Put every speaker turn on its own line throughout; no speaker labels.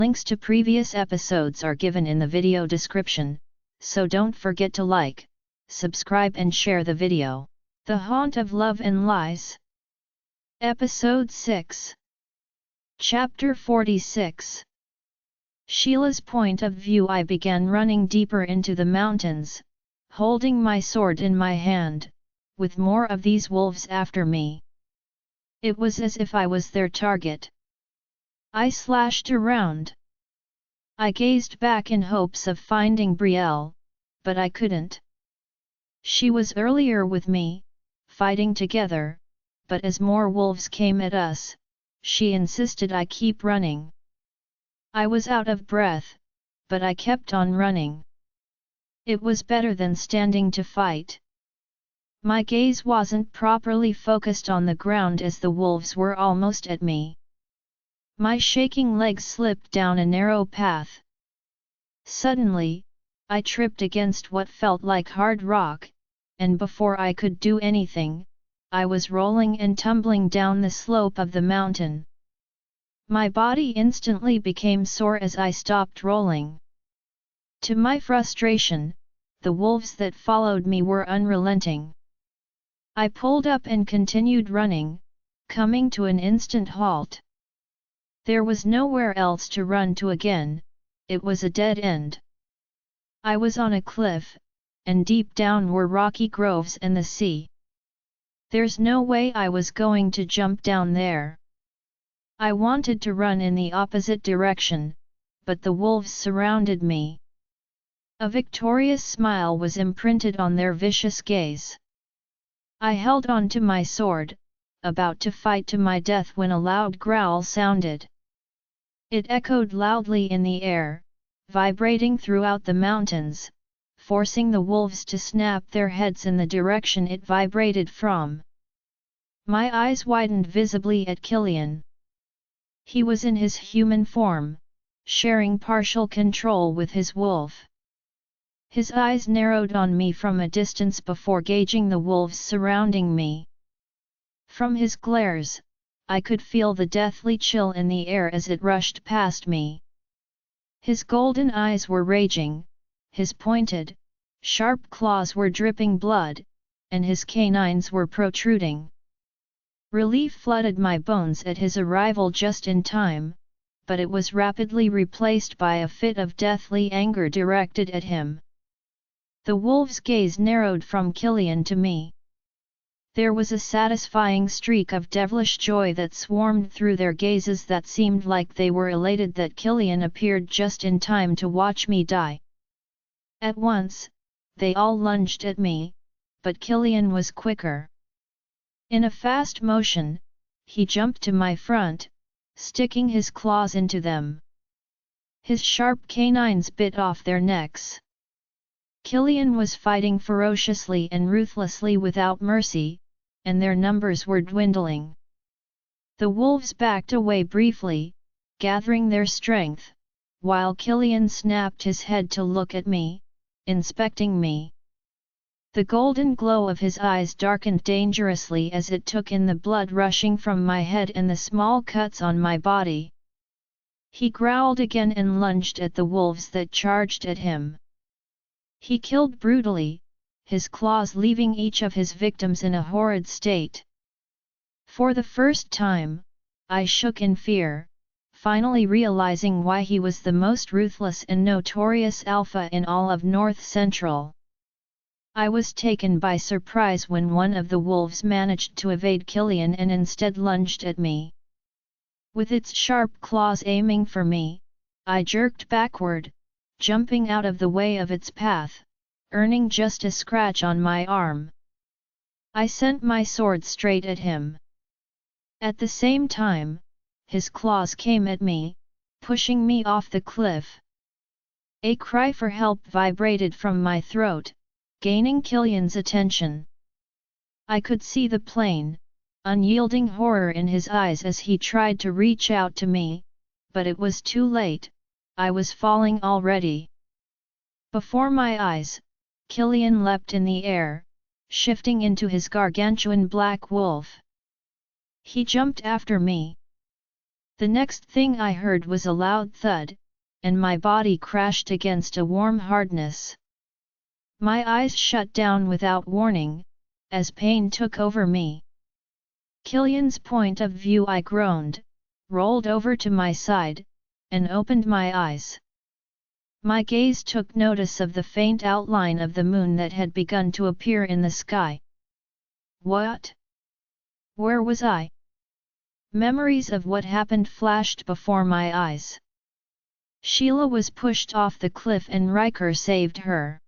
Links to previous episodes are given in the video description, so don't forget to like, subscribe and share the video. The Haunt of Love and Lies. Episode 6. Chapter 46. Sheila's point of view. I began running deeper into the mountains, holding my sword in my hand, with more of these wolves after me. It was as if I was their target. I slashed around. I gazed back in hopes of finding Brielle, but I couldn't. She was earlier with me, fighting together, but as more wolves came at us, she insisted I keep running. I was out of breath, but I kept on running. It was better than standing to fight. My gaze wasn't properly focused on the ground as the wolves were almost at me. My shaking legs slipped down a narrow path. Suddenly, I tripped against what felt like hard rock, and before I could do anything, I was rolling and tumbling down the slope of the mountain. My body instantly became sore as I stopped rolling. To my frustration, the wolves that followed me were unrelenting. I pulled up and continued running, coming to an instant halt. There was nowhere else to run to again, it was a dead end. I was on a cliff, and deep down were rocky groves and the sea. There's no way I was going to jump down there. I wanted to run in the opposite direction, but the wolves surrounded me. A victorious smile was imprinted on their vicious gaze. I held on to my sword, about to fight to my death when a loud growl sounded. It echoed loudly in the air, vibrating throughout the mountains, forcing the wolves to snap their heads in the direction it vibrated from. My eyes widened visibly at Killian. He was in his human form, sharing partial control with his wolf. His eyes narrowed on me from a distance before gauging the wolves surrounding me. From his glares, I could feel the deathly chill in the air as it rushed past me. His golden eyes were raging, his pointed, sharp claws were dripping blood, and his canines were protruding. Relief flooded my bones at his arrival just in time, but it was rapidly replaced by a fit of deathly anger directed at him. The wolf's gaze narrowed from Killian to me. There was a satisfying streak of devilish joy that swarmed through their gazes that seemed like they were elated that Killian appeared just in time to watch me die. At once, they all lunged at me, but Killian was quicker. In a fast motion, he jumped to my front, sticking his claws into them. His sharp canines bit off their necks. Killian was fighting ferociously and ruthlessly without mercy, and their numbers were dwindling. The wolves backed away briefly, gathering their strength, while Killian snapped his head to look at me, inspecting me. The golden glow of his eyes darkened dangerously as it took in the blood rushing from my head and the small cuts on my body. He growled again and lunged at the wolves that charged at him. He killed brutally, his claws leaving each of his victims in a horrid state. For the first time, I shook in fear, finally realizing why he was the most ruthless and notorious alpha in all of North Central. I was taken by surprise when one of the wolves managed to evade Killian and instead lunged at me. With its sharp claws aiming for me, I jerked backward, jumping out of the way of its path, earning just a scratch on my arm. I sent my sword straight at him. At the same time, his claws came at me, pushing me off the cliff. A cry for help vibrated from my throat, gaining Killian's attention. I could see the plain, unyielding horror in his eyes as he tried to reach out to me, but it was too late, I was falling already. Before my eyes, Killian leapt in the air, shifting into his gargantuan black wolf. He jumped after me. The next thing I heard was a loud thud, and my body crashed against a warm hardness. My eyes shut down without warning, as pain took over me. Killian's point of view, I groaned, rolled over to my side, and opened my eyes. My gaze took notice of the faint outline of the moon that had begun to appear in the sky. What? Where was I? Memories of what happened flashed before my eyes. Sheila was pushed off the cliff and Riker saved her.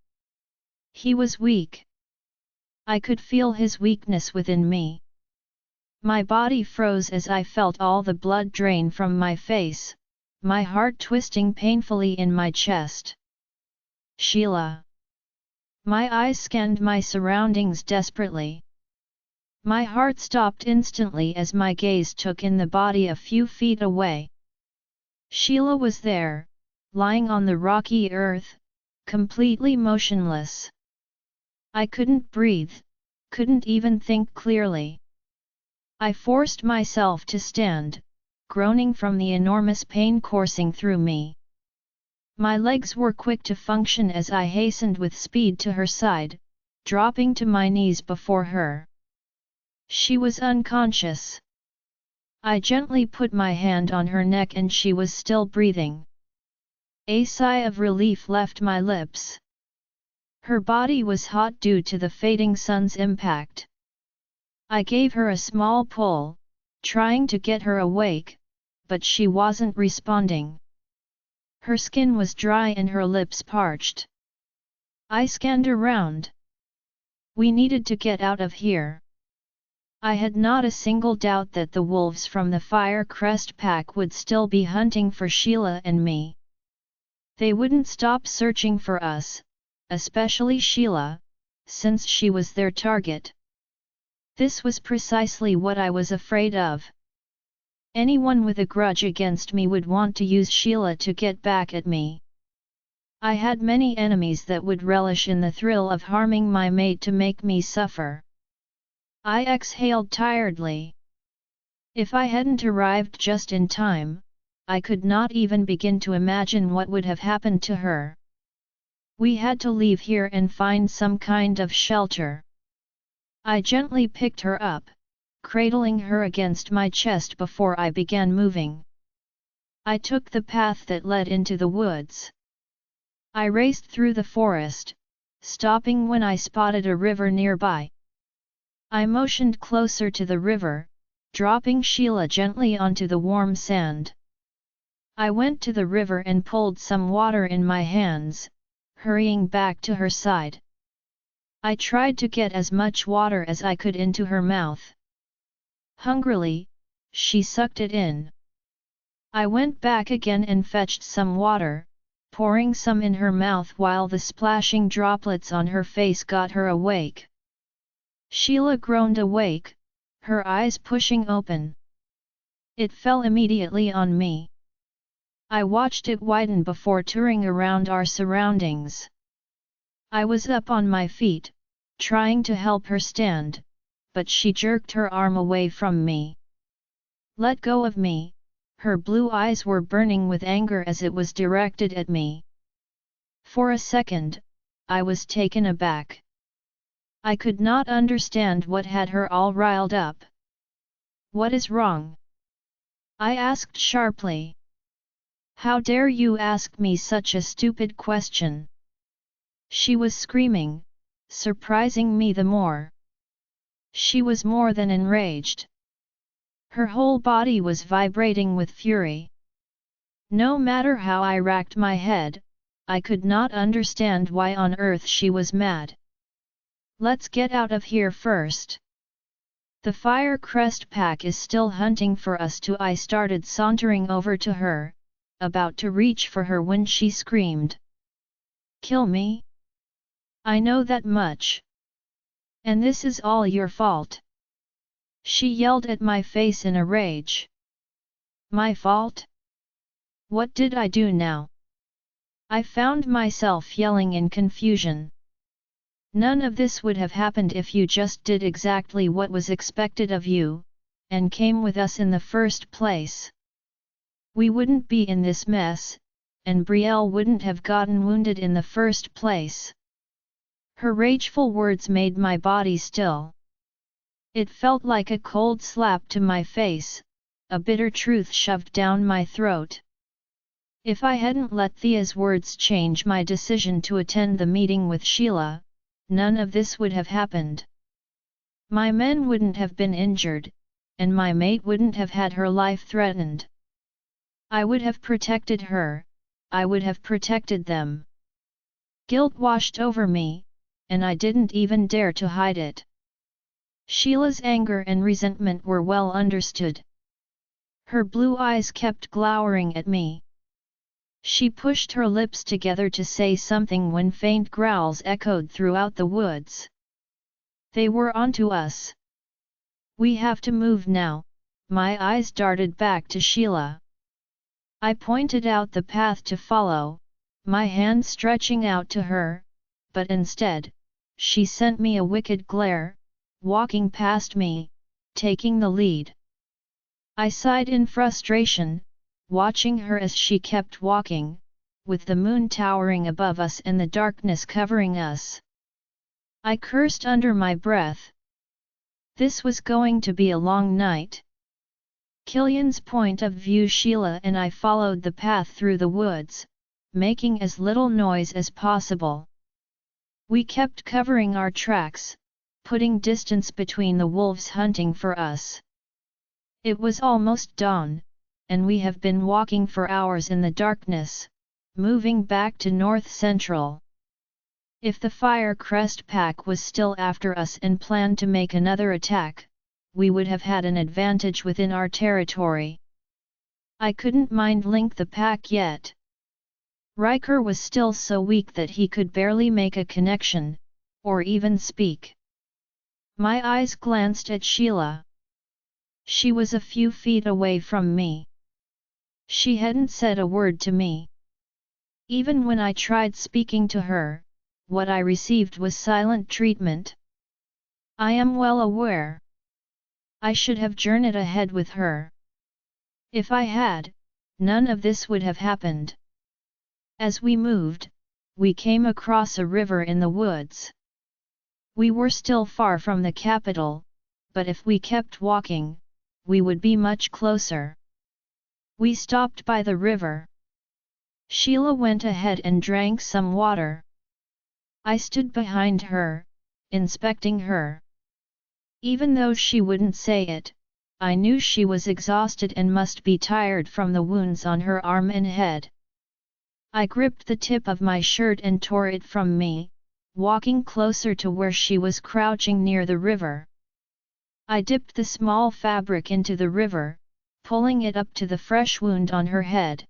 He was weak. I could feel his weakness within me. My body froze as I felt all the blood drain from my face, my heart twisting painfully in my chest. Sheila. My eyes scanned my surroundings desperately. My heart stopped instantly as my gaze took in the body a few feet away. Sheila was there, lying on the rocky earth, completely motionless. I couldn't breathe, couldn't even think clearly. I forced myself to stand, groaning from the enormous pain coursing through me. My legs were quick to function as I hastened with speed to her side, dropping to my knees before her. She was unconscious. I gently put my hand on her neck and she was still breathing. A sigh of relief left my lips. Her body was hot due to the fading sun's impact. I gave her a small pull, trying to get her awake, but she wasn't responding. Her skin was dry and her lips parched. I scanned around. We needed to get out of here. I had not a single doubt that the wolves from the Fire Crest pack would still be hunting for Sheila and me. They wouldn't stop searching for us, especially Sheila, since she was their target. This was precisely what I was afraid of. Anyone with a grudge against me would want to use Sheila to get back at me. I had many enemies that would relish in the thrill of harming my mate to make me suffer. I exhaled tiredly. If I hadn't arrived just in time, I could not even begin to imagine what would have happened to her. We had to leave here and find some kind of shelter. I gently picked her up, cradling her against my chest before I began moving. I took the path that led into the woods. I raced through the forest, stopping when I spotted a river nearby. I motioned closer to the river, dropping Sheila gently onto the warm sand. I went to the river and pulled some water in my hands, hurrying back to her side. I tried to get as much water as I could into her mouth. Hungrily, she sucked it in. I went back again and fetched some water, pouring some in her mouth while the splashing droplets on her face got her awake. Sheila groaned awake, her eyes pushing open. It fell immediately on me. I watched it widen before touring around our surroundings. I was up on my feet, trying to help her stand, but she jerked her arm away from me. Let go of me, her blue eyes were burning with anger as it was directed at me. For a second, I was taken aback. I could not understand what had her all riled up. What is wrong? I asked sharply. How dare you ask me such a stupid question? She was screaming, surprising me the more. She was more than enraged. Her whole body was vibrating with fury. No matter how I racked my head, I could not understand why on earth she was mad. Let's get out of here first. The Fire Crest pack is still hunting for us too. I started sauntering over to her, about to reach for her when she screamed. Kill me? I know that much. And this is all your fault. She yelled at my face in a rage. My fault? What did I do now? I found myself yelling in confusion. None of this would have happened if you just did exactly what was expected of you, and came with us in the first place. We wouldn't be in this mess, and Brielle wouldn't have gotten wounded in the first place. Her rageful words made my body still. It felt like a cold slap to my face, a bitter truth shoved down my throat. If I hadn't let Thea's words change my decision to attend the meeting with Sheila, none of this would have happened. My men wouldn't have been injured, and my mate wouldn't have had her life threatened. I would have protected her, I would have protected them. Guilt washed over me, and I didn't even dare to hide it. Sheila's anger and resentment were well understood. Her blue eyes kept glowering at me. She pushed her lips together to say something when faint growls echoed throughout the woods. They were onto us. We have to move now. My eyes darted back to Sheila. I pointed out the path to follow, my hand stretching out to her, but instead, she sent me a wicked glare, walking past me, taking the lead. I sighed in frustration, watching her as she kept walking, with the moon towering above us and the darkness covering us. I cursed under my breath. This was going to be a long night. Killian's point of view. Sheila and I followed the path through the woods, making as little noise as possible. We kept covering our tracks, putting distance between the wolves hunting for us. It was almost dawn, and we have been walking for hours in the darkness, moving back to North Central. If the Firecrest pack was still after us and planned to make another attack, we would have had an advantage within our territory. I couldn't mind link the pack yet. Riker was still so weak that he could barely make a connection, or even speak. My eyes glanced at Sheila. She was a few feet away from me. She hadn't said a word to me. Even when I tried speaking to her, what I received was silent treatment. I am well aware. I should have journeyed ahead with her. If I had, none of this would have happened. As we moved, we came across a river in the woods. We were still far from the capital, but if we kept walking, we would be much closer. We stopped by the river. Sheila went ahead and drank some water. I stood behind her, inspecting her. Even though she wouldn't say it, I knew she was exhausted and must be tired from the wounds on her arm and head. I gripped the tip of my shirt and tore it from me, walking closer to where she was crouching near the river. I dipped the small fabric into the river, pulling it up to the fresh wound on her head.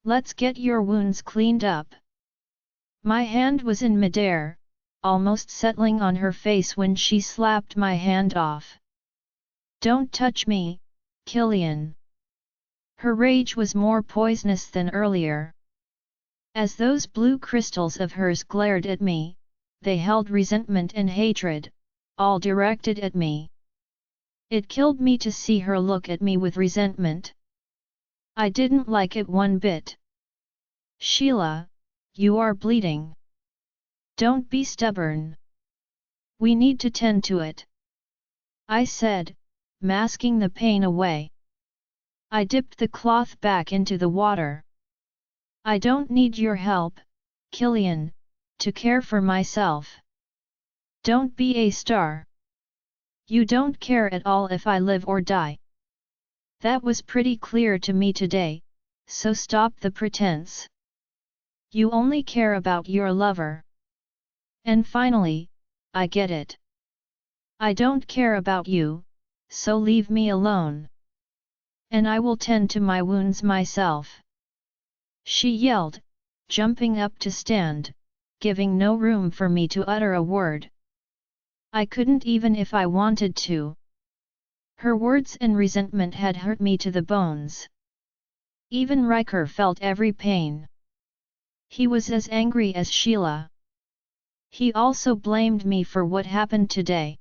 Let's get your wounds cleaned up. My hand was in midair, almost settling on her face when she slapped my hand off. Don't touch me, Killian. Her rage was more poisonous than earlier. As those blue crystals of hers glared at me, they held resentment and hatred, all directed at me. It killed me to see her look at me with resentment. I didn't like it one bit. Sheila, you are bleeding. Don't be stubborn. We need to tend to it, I said, masking the pain away. I dipped the cloth back into the water. I don't need your help, Killian, to care for myself. Don't be a star. You don't care at all if I live or die. That was pretty clear to me today, so stop the pretense. You only care about your lover. And finally, I get it. I don't care about you, so leave me alone. And I will tend to my wounds myself. She yelled, jumping up to stand, giving no room for me to utter a word. I couldn't even if I wanted to. Her words and resentment had hurt me to the bones. Even Riker felt every pain. He was as angry as Sheila. He also blamed me for what happened today.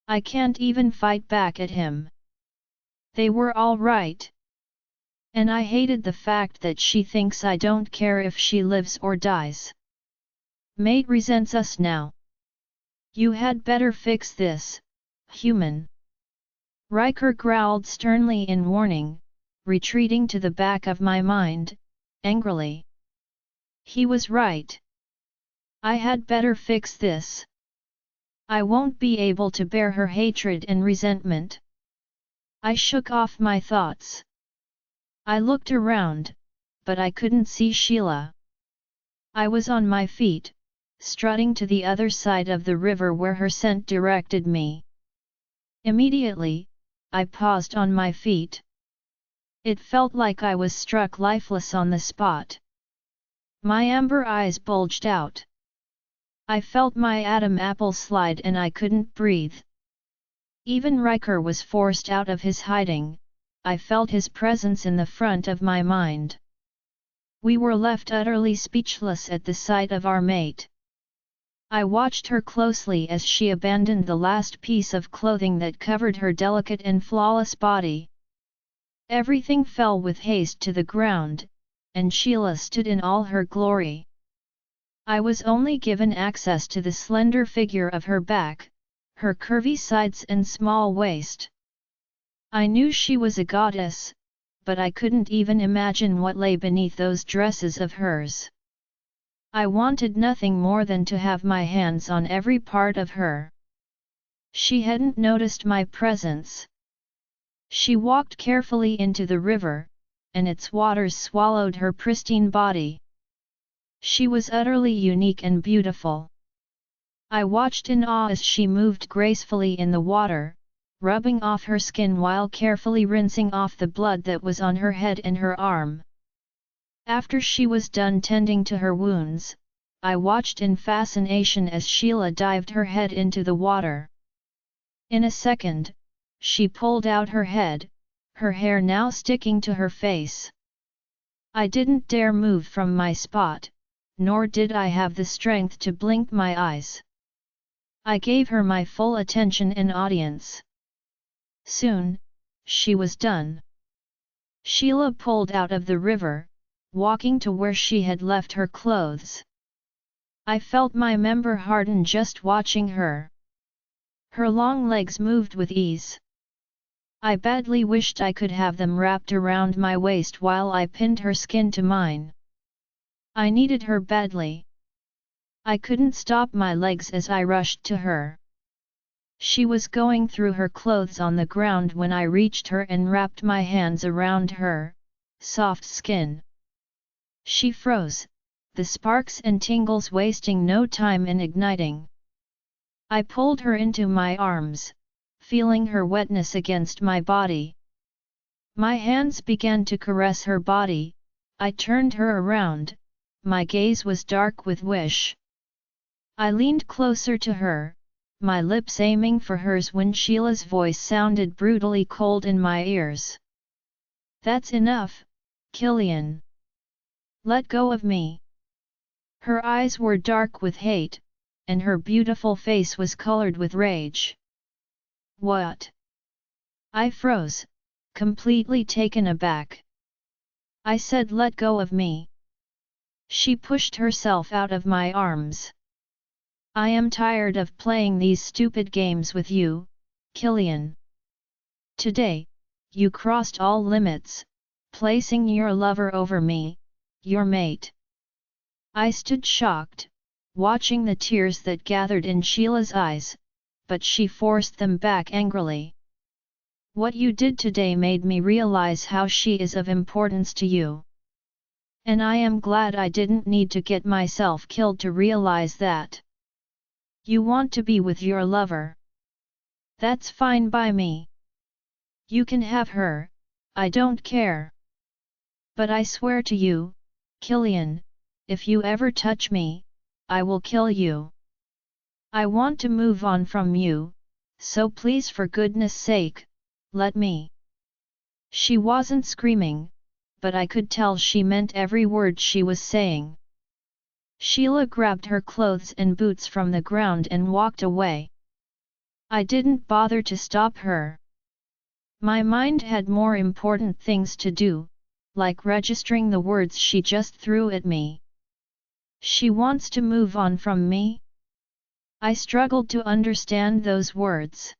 I can't even fight back at him. They were all right. And I hated the fact that she thinks I don't care if she lives or dies. Mate resents us now. You had better fix this, human. Riker growled sternly in warning, retreating to the back of my mind, angrily. He was right. I had better fix this. I won't be able to bear her hatred and resentment. I shook off my thoughts. I looked around, but I couldn't see Sheila. I was on my feet, strutting to the other side of the river where her scent directed me. Immediately, I paused on my feet. It felt like I was struck lifeless on the spot. My amber eyes bulged out. I felt my Adam apple slide and I couldn't breathe. Even Riker was forced out of his hiding. I felt his presence in the front of my mind. We were left utterly speechless at the sight of our mate. I watched her closely as she abandoned the last piece of clothing that covered her delicate and flawless body. Everything fell with haste to the ground, and Sheila stood in all her glory. I was only given access to the slender figure of her back, her curvy sides and small waist. I knew she was a goddess, but I couldn't even imagine what lay beneath those dresses of hers. I wanted nothing more than to have my hands on every part of her. She hadn't noticed my presence. She walked carefully into the river, and its waters swallowed her pristine body. She was utterly unique and beautiful. I watched in awe as she moved gracefully in the water, rubbing off her skin while carefully rinsing off the blood that was on her head and her arm. After she was done tending to her wounds, I watched in fascination as Sheila dived her head into the water. In a second, she pulled out her head, her hair now sticking to her face. I didn't dare move from my spot, nor did I have the strength to blink my eyes. I gave her my full attention and audience. Soon, she was done. Sheila pulled out of the river, walking to where she had left her clothes. I felt my member harden just watching her. Her long legs moved with ease. I badly wished I could have them wrapped around my waist while I pinned her skin to mine. I needed her badly. I couldn't stop my legs as I rushed to her. She was going through her clothes on the ground when I reached her and wrapped my hands around her soft skin. She froze, the sparks and tingles wasting no time in igniting. I pulled her into my arms, feeling her wetness against my body. My hands began to caress her body. I turned her around. My gaze was dark with wish. I leaned closer to her, my lips aiming for hers when Sheila's voice sounded brutally cold in my ears. "That's enough, Killian. Let go of me." Her eyes were dark with hate, and her beautiful face was colored with rage. "What?" I froze, completely taken aback. I said, "Let go of me." She pushed herself out of my arms. "I am tired of playing these stupid games with you, Killian. Today, you crossed all limits, placing your lover over me, your mate." I stood shocked, watching the tears that gathered in Sheila's eyes, but she forced them back angrily. "What you did today made me realize how she is of importance to you. And I am glad I didn't need to get myself killed to realize that. You want to be with your lover. That's fine by me. You can have her, I don't care. But I swear to you, Killian, if you ever touch me, I will kill you. I want to move on from you, so please for goodness sake, let me." She wasn't screaming, but I could tell she meant every word she was saying. Sheila grabbed her clothes and boots from the ground and walked away. I didn't bother to stop her. My mind had more important things to do, like registering the words she just threw at me. She wants to move on from me? I struggled to understand those words.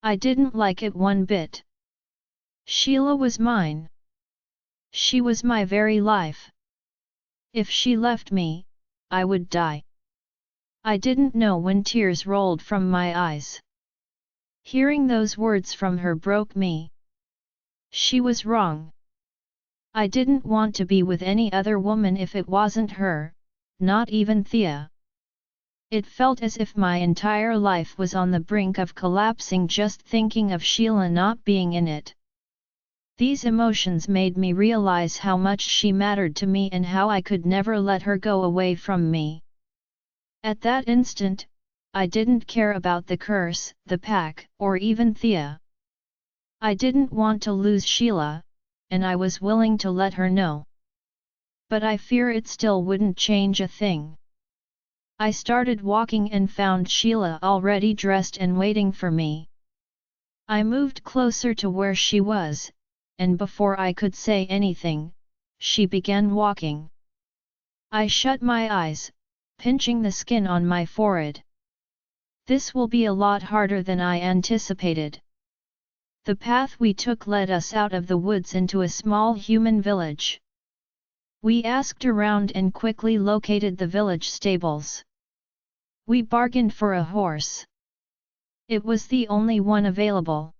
I didn't like it one bit. Sheila was mine. She was my very life. If she left me, I would die. I didn't know when tears rolled from my eyes. Hearing those words from her broke me. She was wrong. I didn't want to be with any other woman if it wasn't her, not even Thea. It felt as if my entire life was on the brink of collapsing just thinking of Sheila not being in it. These emotions made me realize how much she mattered to me and how I could never let her go away from me. At that instant, I didn't care about the curse, the pack, or even Thea. I didn't want to lose Sheila, and I was willing to let her know. But I fear it still wouldn't change a thing. I started walking and found Sheila already dressed and waiting for me. I moved closer to where she was, and before I could say anything, she began walking. I shut my eyes, pinching the skin on my forehead. This will be a lot harder than I anticipated. The path we took led us out of the woods into a small human village. We asked around and quickly located the village stables. We bargained for a horse. It was the only one available.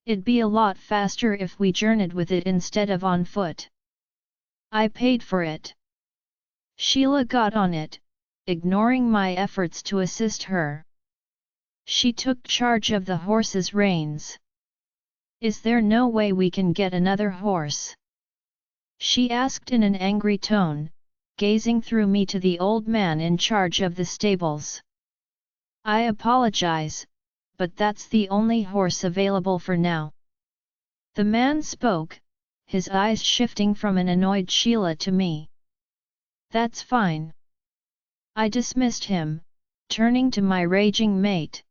It'd be a lot faster if we journeyed with it instead of on foot. I paid for it. Sheila got on it, ignoring my efforts to assist her. She took charge of the horse's reins. "Is there no way we can get another horse?" she asked in an angry tone, gazing through me to the old man in charge of the stables. "I apologize, but that's the only horse available for now." The man spoke, his eyes shifting from an annoyed Sheila to me. "That's fine." I dismissed him, turning to my raging mate.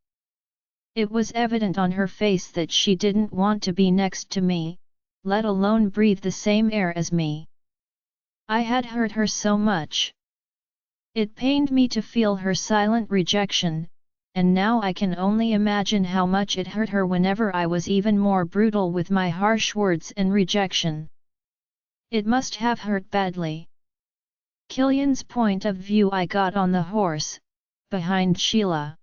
It was evident on her face that she didn't want to be next to me, let alone breathe the same air as me. I had hurt her so much. It pained me to feel her silent rejection, and now I can only imagine how much it hurt her whenever I was even more brutal with my harsh words and rejection. It must have hurt badly. Killian's point of view. I got on the horse, behind Sheila.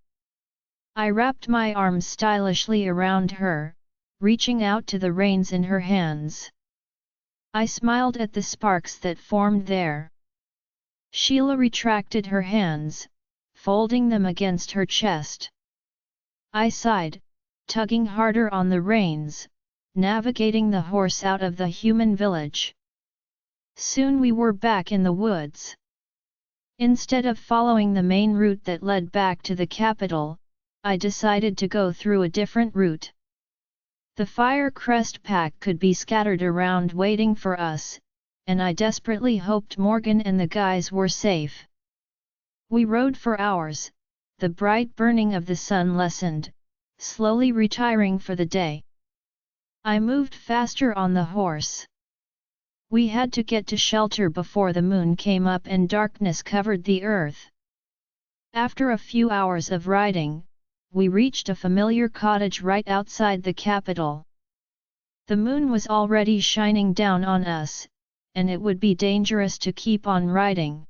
I wrapped my arms stylishly around her, reaching out to the reins in her hands. I smiled at the sparks that formed there. Sheila retracted her hands, folding them against her chest. I sighed, tugging harder on the reins, navigating the horse out of the human village. Soon we were back in the woods. Instead of following the main route that led back to the capital, I decided to go through a different route. The Firecrest pack could be scattered around waiting for us, and I desperately hoped Morgan and the guys were safe. We rode for hours, the bright burning of the sun lessened, slowly retiring for the day. I moved faster on the horse. We had to get to shelter before the moon came up and darkness covered the earth. After a few hours of riding, we reached a familiar cottage right outside the capital. The moon was already shining down on us, and it would be dangerous to keep on riding.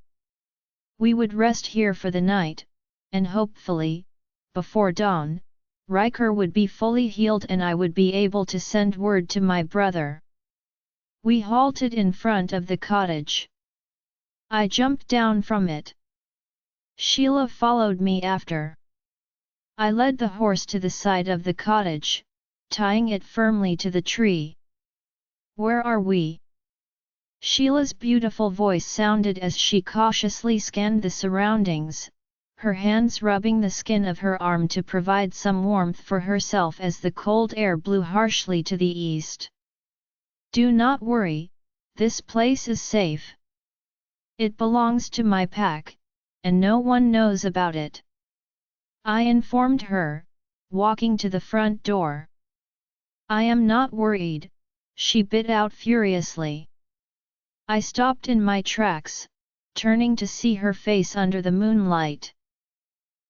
We would rest here for the night, and hopefully, before dawn, Riker would be fully healed and I would be able to send word to my brother. We halted in front of the cottage. I jumped down from it. Sheila followed me after. I led the horse to the side of the cottage, tying it firmly to the tree. "Where are we?" Sheila's beautiful voice sounded as she cautiously scanned the surroundings, her hands rubbing the skin of her arm to provide some warmth for herself as the cold air blew harshly to the east. "Do not worry, this place is safe. It belongs to my pack, and no one knows about it," I informed her, walking to the front door. "I am not worried," she bit out furiously. I stopped in my tracks, turning to see her face under the moonlight.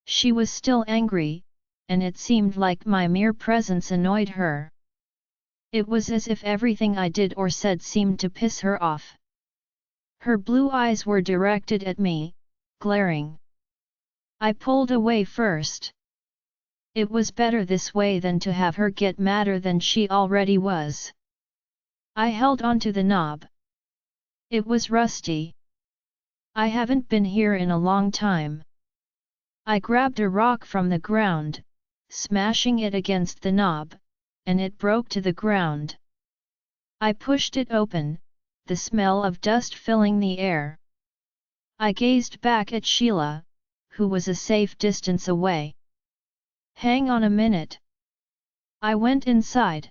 She was still angry, and it seemed like my mere presence annoyed her. It was as if everything I did or said seemed to piss her off. Her blue eyes were directed at me, glaring. I pulled away first. It was better this way than to have her get madder than she already was. I held onto the knob. It was rusty. I haven't been here in a long time. I grabbed a rock from the ground, smashing it against the knob, and it broke to the ground. I pushed it open, the smell of dust filling the air. I gazed back at Sheila, who was a safe distance away. Hang on a minute. I went inside.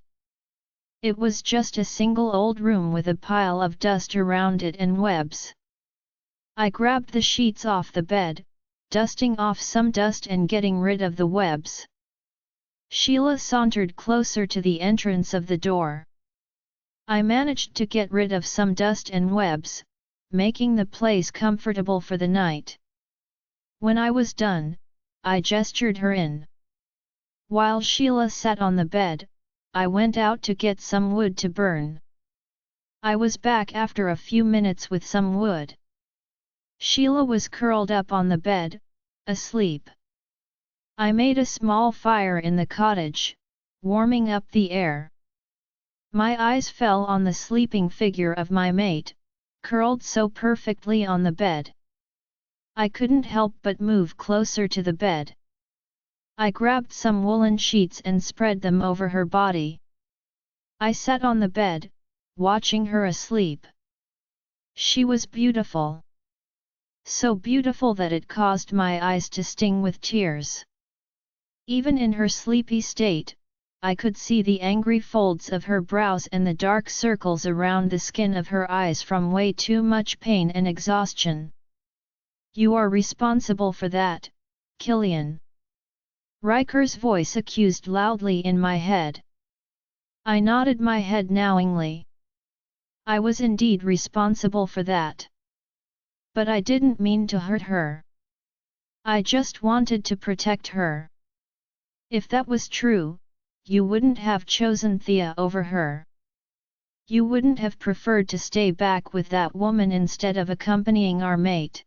It was just a single old room with a pile of dust around it and webs. I grabbed the sheets off the bed, dusting off some dust and getting rid of the webs. Sheila sauntered closer to the entrance of the door. I managed to get rid of some dust and webs, making the place comfortable for the night. When I was done, I gestured her in. While Sheila sat on the bed, I went out to get some wood to burn. I was back after a few minutes with some wood. Sheila was curled up on the bed, asleep. I made a small fire in the cottage, warming up the air. My eyes fell on the sleeping figure of my mate, curled so perfectly on the bed. I couldn't help but move closer to the bed. I grabbed some woolen sheets and spread them over her body. I sat on the bed, watching her asleep. She was beautiful. So beautiful that it caused my eyes to sting with tears. Even in her sleepy state, I could see the angry folds of her brows and the dark circles around the skin of her eyes from way too much pain and exhaustion. You are responsible for that, Killian. Riker's voice accused loudly in my head. I nodded my head knowingly. I was indeed responsible for that. But I didn't mean to hurt her. I just wanted to protect her. If that was true, you wouldn't have chosen Thea over her. You wouldn't have preferred to stay back with that woman instead of accompanying our mate.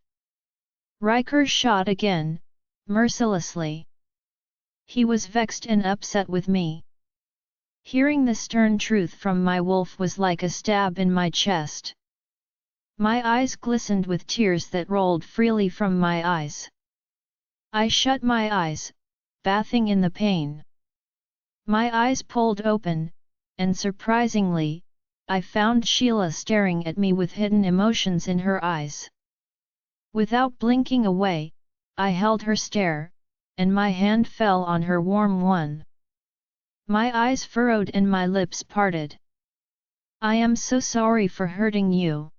Riker shot again, mercilessly. He was vexed and upset with me. Hearing the stern truth from my wolf was like a stab in my chest. My eyes glistened with tears that rolled freely from my eyes. I shut my eyes, bathing in the pain. My eyes pulled open, and surprisingly, I found Sheila staring at me with hidden emotions in her eyes. Without blinking away, I held her stare, and my hand fell on her warm one. My eyes furrowed and my lips parted. I am so sorry for hurting you.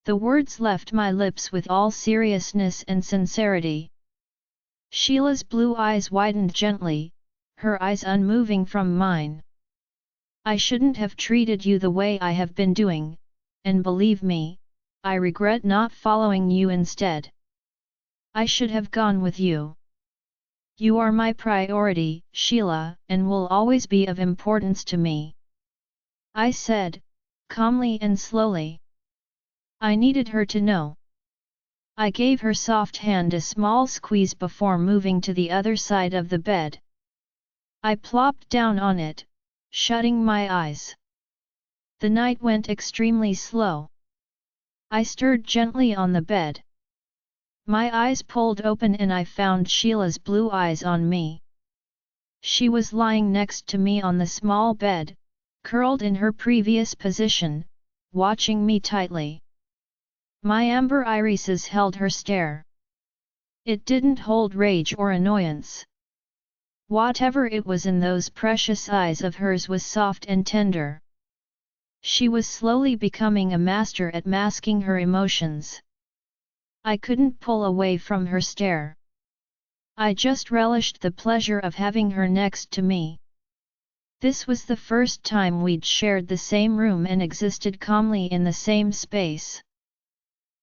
The words left my lips with all seriousness and sincerity. Sheila's blue eyes widened gently, her eyes unmoving from mine. I shouldn't have treated you the way I have been doing, and believe me, I regret not following you instead. I should have gone with you. You are my priority, Sheila, and will always be of importance to me. I said, calmly and slowly. I needed her to know. I gave her soft hand a small squeeze before moving to the other side of the bed. I plopped down on it, shutting my eyes. The night went extremely slow. I stirred gently on the bed. My eyes pulled open and I found Sheila's blue eyes on me. She was lying next to me on the small bed, curled in her previous position, watching me tightly. My amber irises held her stare. It didn't hold rage or annoyance. Whatever it was in those precious eyes of hers was soft and tender. She was slowly becoming a master at masking her emotions. I couldn't pull away from her stare. I just relished the pleasure of having her next to me. This was the first time we'd shared the same room and existed calmly in the same space.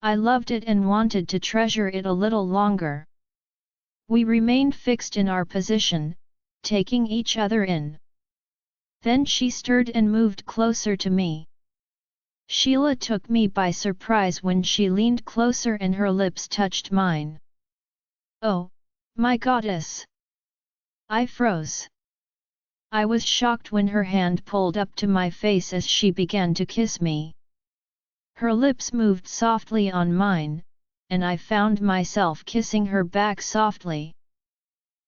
I loved it and wanted to treasure it a little longer. We remained fixed in our position, taking each other in. Then she stirred and moved closer to me. Sheila took me by surprise when she leaned closer and her lips touched mine. "Oh, my goddess!" I froze. I was shocked when her hand pulled up to my face as she began to kiss me. Her lips moved softly on mine, and I found myself kissing her back softly.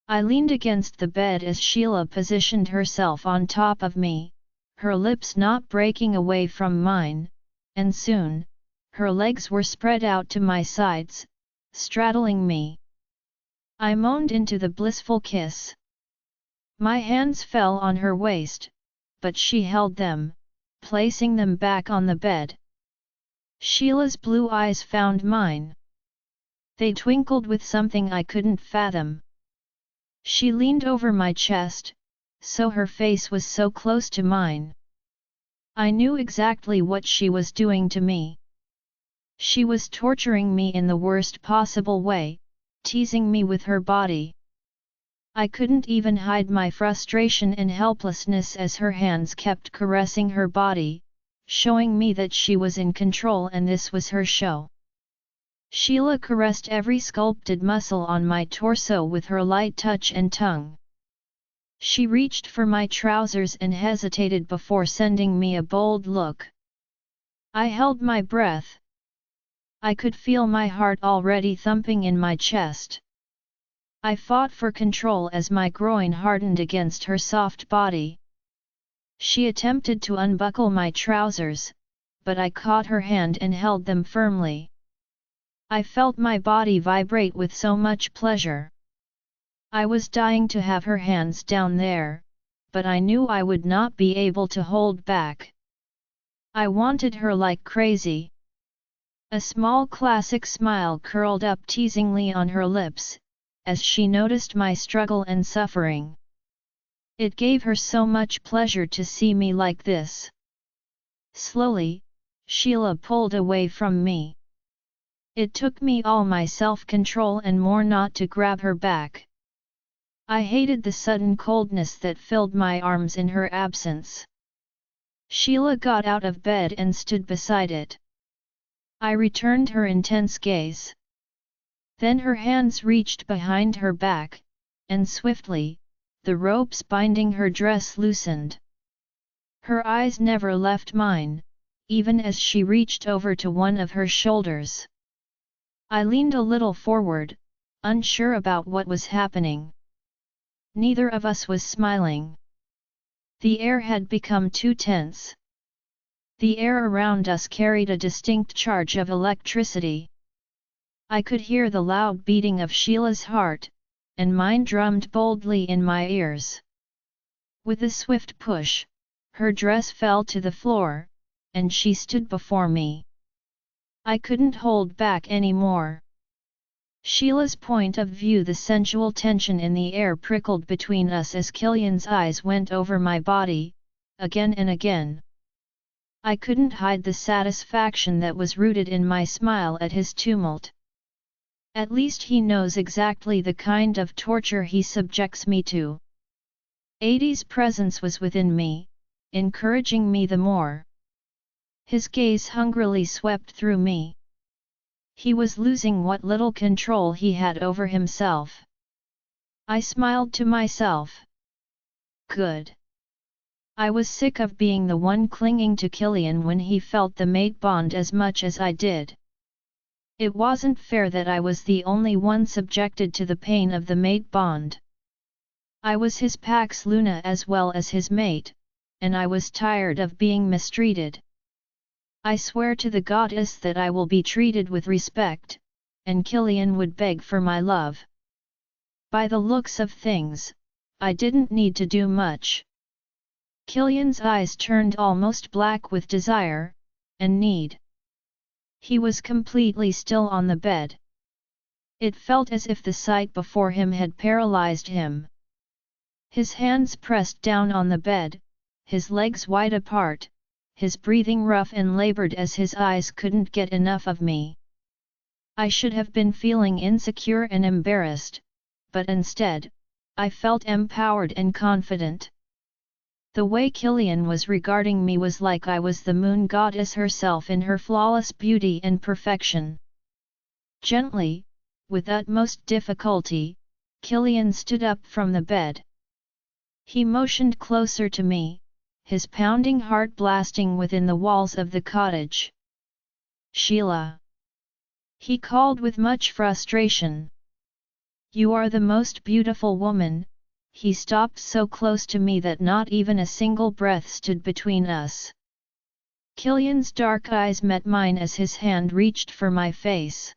I leaned against the bed as Sheila positioned herself on top of me, her lips not breaking away from mine, and soon, her legs were spread out to my sides, straddling me. I moaned into the blissful kiss. My hands fell on her waist, but she held them, placing them back on the bed. Sheila's blue eyes found mine. They twinkled with something I couldn't fathom. She leaned over my chest, so her face was so close to mine. I knew exactly what she was doing to me. She was torturing me in the worst possible way, teasing me with her body. I couldn't even hide my frustration and helplessness as her hands kept caressing her body, showing me that she was in control and this was her show. Sheila caressed every sculpted muscle on my torso with her light touch and tongue. She reached for my trousers and hesitated before sending me a bold look. I held my breath. I could feel my heart already thumping in my chest. I fought for control as my groin hardened against her soft body. She attempted to unbuckle my trousers, but I caught her hand and held them firmly. I felt my body vibrate with so much pleasure. I was dying to have her hands down there, but I knew I would not be able to hold back. I wanted her like crazy. A small classic smile curled up teasingly on her lips, as she noticed my struggle and suffering. It gave her so much pleasure to see me like this. Slowly, Sheila pulled away from me. It took me all my self-control and more not to grab her back. I hated the sudden coldness that filled my arms in her absence. Sheila got out of bed and stood beside it. I returned her intense gaze. Then her hands reached behind her back, and swiftly, the ropes binding her dress loosened. Her eyes never left mine, even as she reached over to one of her shoulders. I leaned a little forward, unsure about what was happening. Neither of us was smiling. The air had become too tense. The air around us carried a distinct charge of electricity. I could hear the loud beating of Sheila's heart, and mine drummed boldly in my ears. With a swift push, her dress fell to the floor, and she stood before me. I couldn't hold back anymore. Sheila's point of view, the sensual tension in the air prickled between us as Killian's eyes went over my body, again and again. I couldn't hide the satisfaction that was rooted in my smile at his tumult. At least he knows exactly the kind of torture he subjects me to. Adi's presence was within me, encouraging me the more. His gaze hungrily swept through me. He was losing what little control he had over himself. I smiled to myself. Good. I was sick of being the one clinging to Killian when he felt the mate bond as much as I did. It wasn't fair that I was the only one subjected to the pain of the mate bond. I was his Pax Luna as well as his mate, and I was tired of being mistreated. I swear to the goddess that I will be treated with respect, and Killian would beg for my love. By the looks of things, I didn't need to do much. Killian's eyes turned almost black with desire and need. He was completely still on the bed. It felt as if the sight before him had paralyzed him. His hands pressed down on the bed, his legs wide apart, his breathing rough and labored as his eyes couldn't get enough of me. I should have been feeling insecure and embarrassed, but instead, I felt empowered and confident. The way Killian was regarding me was like I was the moon goddess herself in her flawless beauty and perfection. Gently, with utmost difficulty, Killian stood up from the bed. He motioned closer to me, his pounding heart blasting within the walls of the cottage. "Sheila!" he called with much frustration. "You are the most beautiful woman." He stopped so close to me that not even a single breath stood between us. Killian's dark eyes met mine as his hand reached for my face.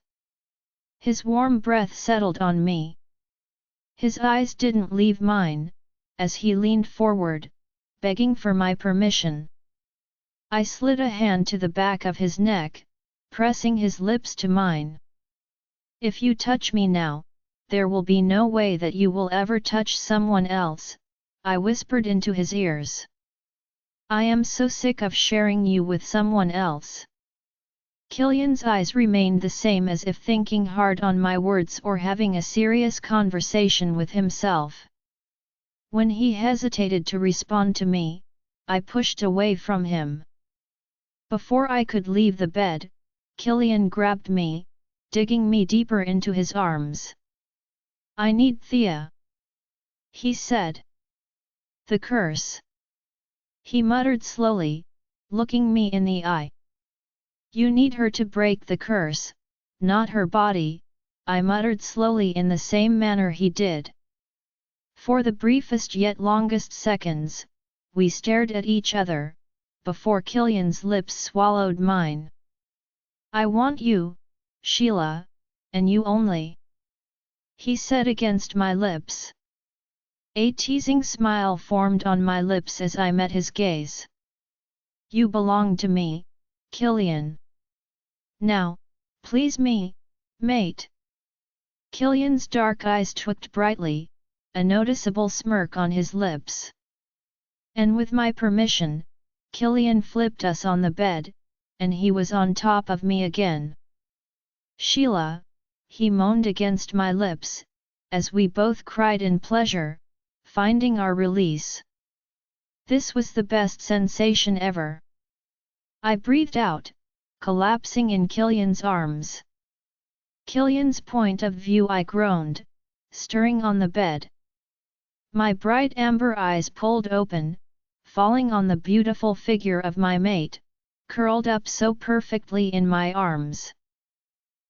His warm breath settled on me. His eyes didn't leave mine, as he leaned forward, begging for my permission. I slid a hand to the back of his neck, pressing his lips to mine. "If you touch me now, there will be no way that you will ever touch someone else," I whispered into his ears. "I am so sick of sharing you with someone else." Killian's eyes remained the same, as if thinking hard on my words or having a serious conversation with himself. When he hesitated to respond to me, I pushed away from him. Before I could leave the bed, Killian grabbed me, digging me deeper into his arms. "I need Thea," he said. "The curse," he muttered slowly, looking me in the eye. "You need her to break the curse, not her body," I muttered slowly in the same manner he did. For the briefest yet longest seconds, we stared at each other, before Killian's lips swallowed mine. "I want you, Sheila, and you only," he said against my lips. A teasing smile formed on my lips as I met his gaze. "You belong to me, Killian. Now, please me, mate." Killian's dark eyes twitched brightly, a noticeable smirk on his lips. And with my permission, Killian flipped us on the bed, and he was on top of me again. "Sheila," he moaned against my lips, as we both cried in pleasure, finding our release. This was the best sensation ever. I breathed out, collapsing in Killian's arms. "Killian's point of view," I groaned, stirring on the bed. My bright amber eyes pulled open, falling on the beautiful figure of my mate, curled up so perfectly in my arms.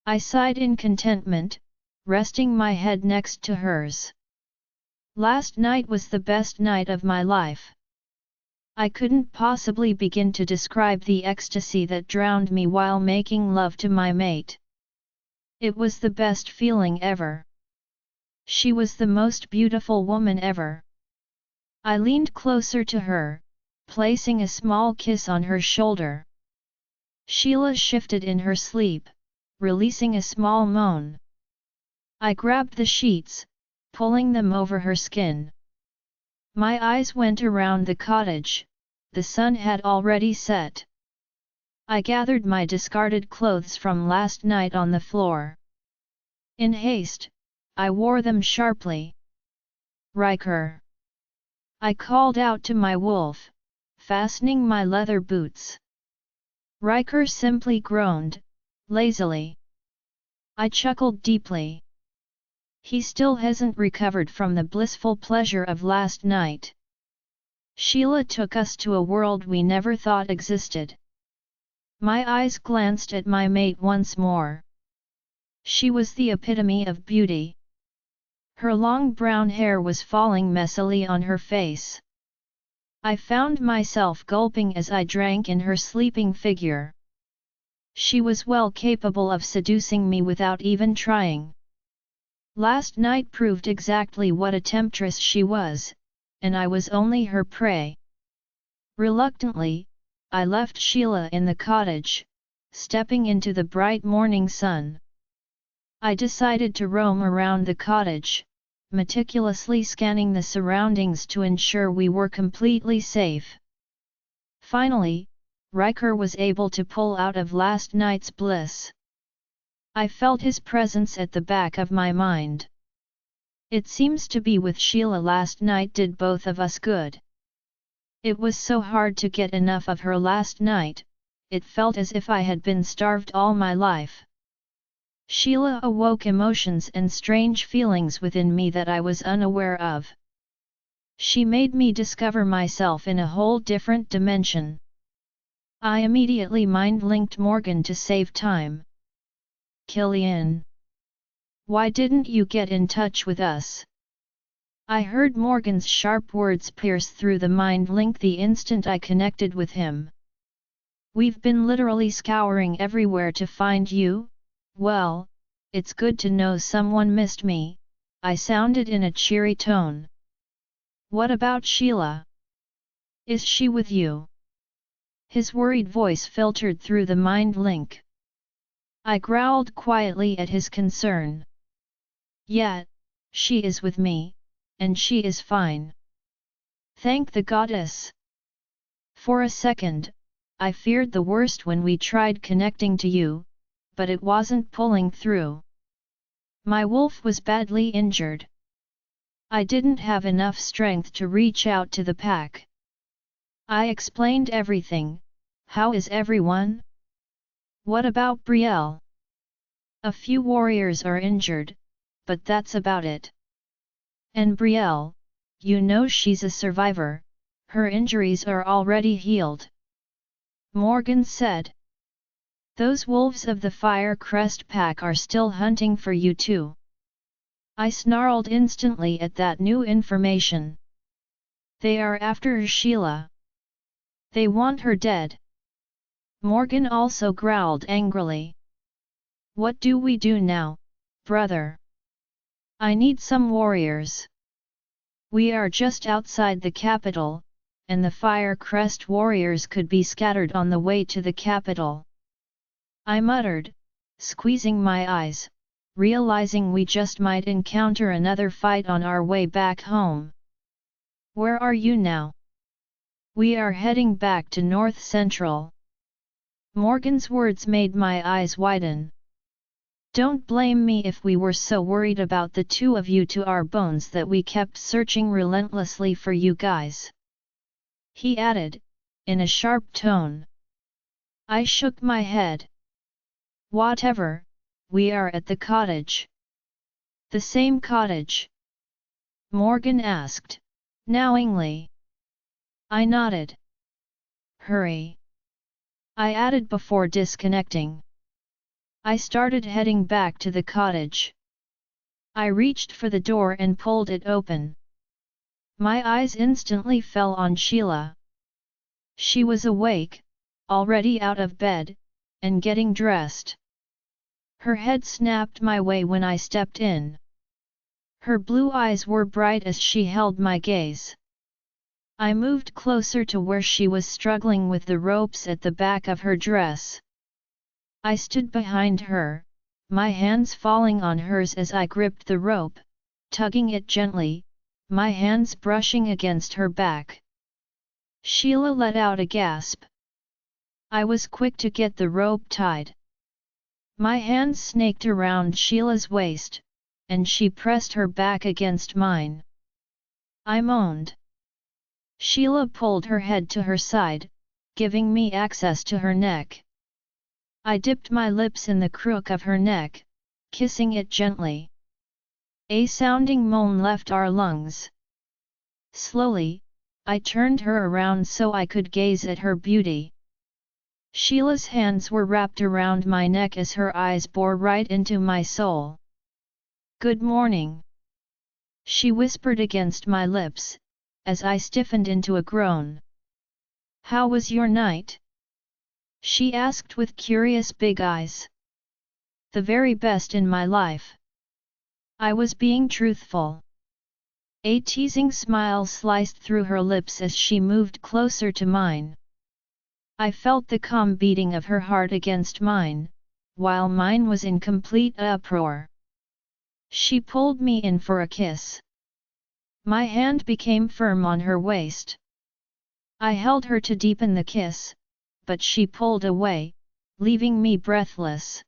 I sighed in contentment, resting my head next to hers. Last night was the best night of my life. I couldn't possibly begin to describe the ecstasy that drowned me while making love to my mate. It was the best feeling ever. She was the most beautiful woman ever. I leaned closer to her, placing a small kiss on her shoulder. Sheila shifted in her sleep, releasing a small moan. I grabbed the sheets, pulling them over her skin. My eyes went around the cottage. The sun had already set. I gathered my discarded clothes from last night on the floor. In haste, I wore them sharply. "Riker!" I called out to my wolf, fastening my leather boots. Riker simply groaned, lazily. I chuckled deeply. He still hasn't recovered from the blissful pleasure of last night. Sheila took us to a world we never thought existed. My eyes glanced at my mate once more. She was the epitome of beauty. Her long brown hair was falling messily on her face. I found myself gulping as I drank in her sleeping figure. She was well capable of seducing me without even trying. Last night proved exactly what a temptress she was, and I was only her prey. Reluctantly, I left Sheila in the cottage, stepping into the bright morning sun. I decided to roam around the cottage, meticulously scanning the surroundings to ensure we were completely safe. Finally, Riker was able to pull out of last night's bliss. I felt his presence at the back of my mind. It seems to be with Sheila last night did both of us good. It was so hard to get enough of her last night, it felt as if I had been starved all my life. Sheila awoke emotions and strange feelings within me that I was unaware of. She made me discover myself in a whole different dimension. I immediately mind-linked Morgan to save time. Killian, why didn't you get in touch with us? I heard Morgan's sharp words pierce through the mind link the instant I connected with him. We've been literally scouring everywhere to find you. Well, it's good to know someone missed me, I sounded in a cheery tone. What about Sheila? Is she with you? His worried voice filtered through the mind link. I growled quietly at his concern. Yeah, she is with me, and she is fine. Thank the goddess. For a second, I feared the worst when we tried connecting to you, but it wasn't pulling through. My wolf was badly injured. I didn't have enough strength to reach out to the pack. I explained everything. How is everyone? What about Betrayal? A few warriors are injured, but that's about it. And Betrayal, you know she's a survivor, her injuries are already healed. Morgan said. Those wolves of the Fire Crest pack are still hunting for you too. I snarled instantly at that new information. They are after Sheila. They want her dead. Morgan also growled angrily. What do we do now, brother? I need some warriors. We are just outside the capital, and the Fire Crest warriors could be scattered on the way to the capital. I muttered, squeezing my eyes, realizing we just might encounter another fight on our way back home. Where are you now? We are heading back to North Central. Morgan's words made my eyes widen. Don't blame me if we were so worried about the two of you to our bones that we kept searching relentlessly for you guys. He added, in a sharp tone. I shook my head. Whatever, we are at the cottage. The same cottage? Morgan asked, knowingly. I nodded. Hurry. I added before disconnecting. I started heading back to the cottage. I reached for the door and pulled it open. My eyes instantly fell on Sheila. She was awake, already out of bed, and getting dressed. Her head snapped my way when I stepped in. Her blue eyes were bright as she held my gaze. I moved closer to where she was struggling with the ropes at the back of her dress. I stood behind her, my hands falling on hers as I gripped the rope, tugging it gently, my hands brushing against her back. Sheila let out a gasp. I was quick to get the rope tied. My hands snaked around Sheila's waist, and she pressed her back against mine. I moaned. Sheila pulled her head to her side, giving me access to her neck. I dipped my lips in the crook of her neck, kissing it gently. A sounding moan left our lungs. Slowly, I turned her around so I could gaze at her beauty. Sheila's hands were wrapped around my neck as her eyes bore right into my soul. Good morning, she whispered against my lips, as I stiffened into a groan. How was your night? She asked with curious big eyes. The very best in my life. I was being truthful. A teasing smile sliced through her lips as she moved closer to mine. I felt the calm beating of her heart against mine, while mine was in complete uproar. She pulled me in for a kiss. My hand became firm on her waist. I held her to deepen the kiss, but she pulled away, leaving me breathless.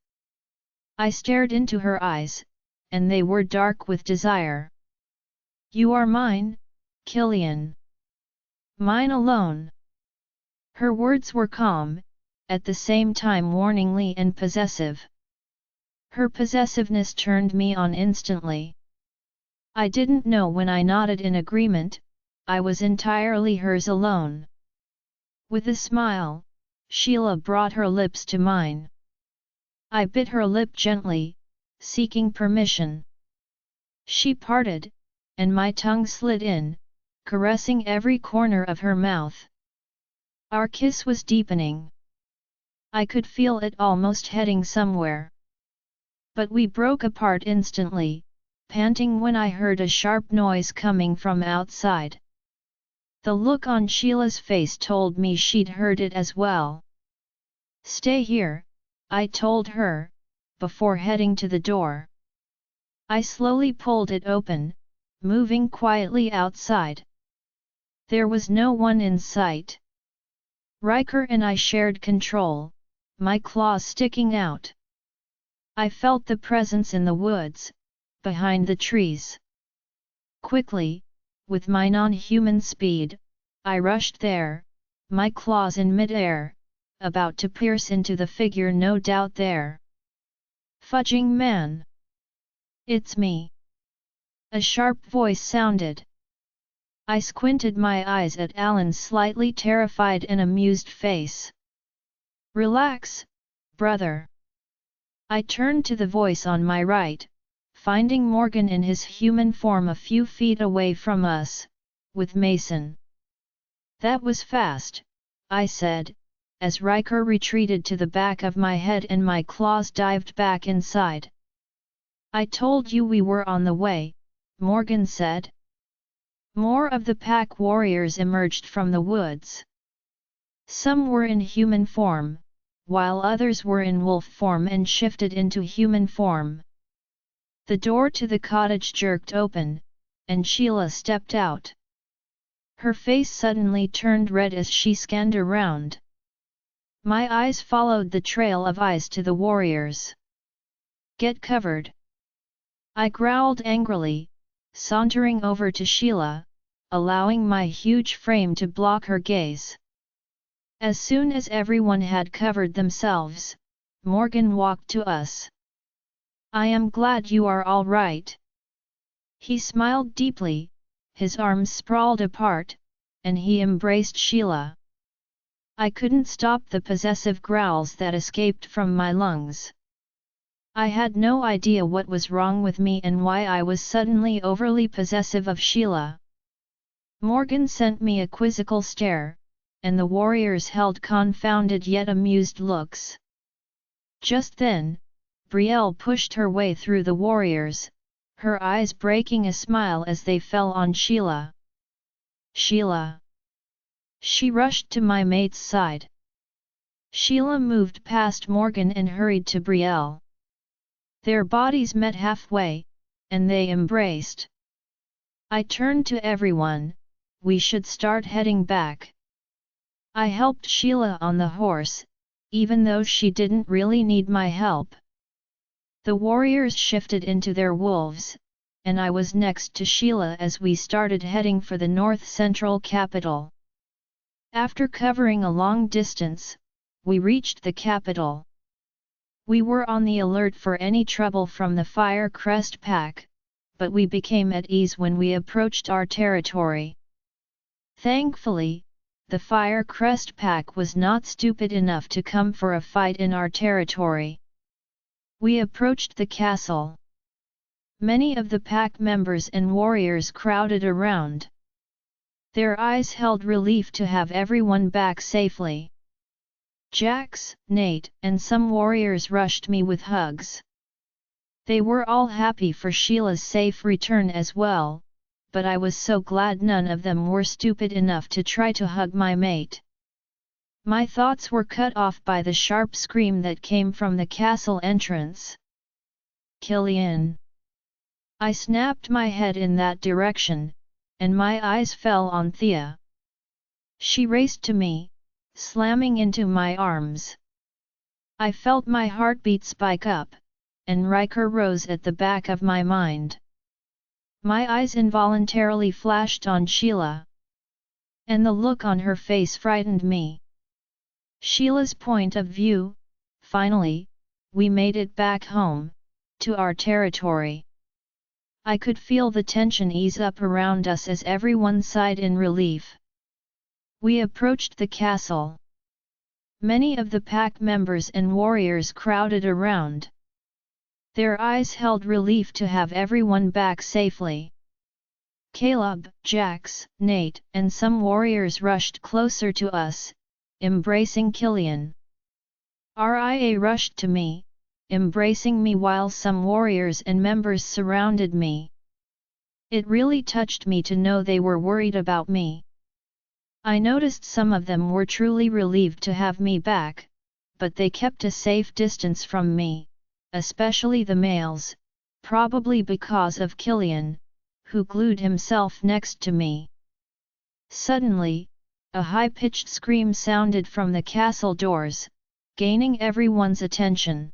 I stared into her eyes, and they were dark with desire. "You are mine, Killian. Mine alone." Her words were calm, at the same time warningly and possessive. Her possessiveness turned me on instantly. I didn't know when I nodded in agreement, I was entirely hers alone. With a smile, Sheila brought her lips to mine. I bit her lip gently, seeking permission. She parted, and my tongue slid in, caressing every corner of her mouth. Our kiss was deepening. I could feel it almost heading somewhere. But we broke apart instantly, panting when I heard a sharp noise coming from outside. The look on Sheila's face told me she'd heard it as well. "Stay here," I told her, before heading to the door. I slowly pulled it open, moving quietly outside. There was no one in sight. Riker and I shared control, my claws sticking out. I felt the presence in the woods, behind the trees. Quickly, with my non-human speed, I rushed there, my claws in mid-air, about to pierce into the figure no doubt there. "Fudging man! It's me!" a sharp voice sounded. I squinted my eyes at Alan's slightly terrified and amused face. "Relax, brother." I turned to the voice on my right, finding Morgan in his human form a few feet away from us, with Mason. "That was fast," I said, as Riker retreated to the back of my head and my claws dived back inside. "I told you we were on the way," Morgan said. More of the pack warriors emerged from the woods. Some were in human form, while others were in wolf form and shifted into human form. The door to the cottage jerked open, and Sheila stepped out. Her face suddenly turned red as she scanned around. My eyes followed the trail of eyes to the warriors. "Get covered!" I growled angrily, sauntering over to Sheila, allowing my huge frame to block her gaze. As soon as everyone had covered themselves, Morgan walked to us. "I am glad you are all right." He smiled deeply, his arms sprawled apart, and he embraced Sheila. I couldn't stop the possessive growls that escaped from my lungs. I had no idea what was wrong with me and why I was suddenly overly possessive of Sheila. Morgan sent me a quizzical stare, and the warriors held confounded yet amused looks. Just then, Brielle pushed her way through the warriors, her eyes breaking a smile as they fell on Sheila. "Sheila!" She rushed to my mate's side. Sheila moved past Morgan and hurried to Brielle. Their bodies met halfway, and they embraced. I turned to everyone, "We should start heading back." I helped Sheila on the horse, even though she didn't really need my help. The warriors shifted into their wolves, and I was next to Sheila as we started heading for the north-central capital. After covering a long distance, we reached the capital. We were on the alert for any trouble from the Fire Crest pack, but we became at ease when we approached our territory. Thankfully, the Fire Crest pack was not stupid enough to come for a fight in our territory. We approached the castle. Many of the pack members and warriors crowded around. Their eyes held relief to have everyone back safely. Jax, Nate, and some warriors rushed me with hugs. They were all happy for Sheila's safe return as well, but I was so glad none of them were stupid enough to try to hug my mate. My thoughts were cut off by the sharp scream that came from the castle entrance. "Killian! I snapped my head in that direction, and my eyes fell on Thea. She raced to me, slamming into my arms. I felt my heartbeat spike up, and Riker rose at the back of my mind. My eyes involuntarily flashed on Sheila. And the look on her face frightened me. Sheila's point of view, finally, we made it back home, to our territory. I could feel the tension ease up around us as everyone sighed in relief. We approached the castle. Many of the pack members and warriors crowded around. Their eyes held relief to have everyone back safely. Caleb, Jax, Nate, and some warriors rushed closer to us, embracing Killian. Ria rushed to me, embracing me while some warriors and members surrounded me. It really touched me to know they were worried about me. I noticed some of them were truly relieved to have me back, but they kept a safe distance from me, especially the males, probably because of Killian, who glued himself next to me. Suddenly, a high-pitched scream sounded from the castle doors, gaining everyone's attention.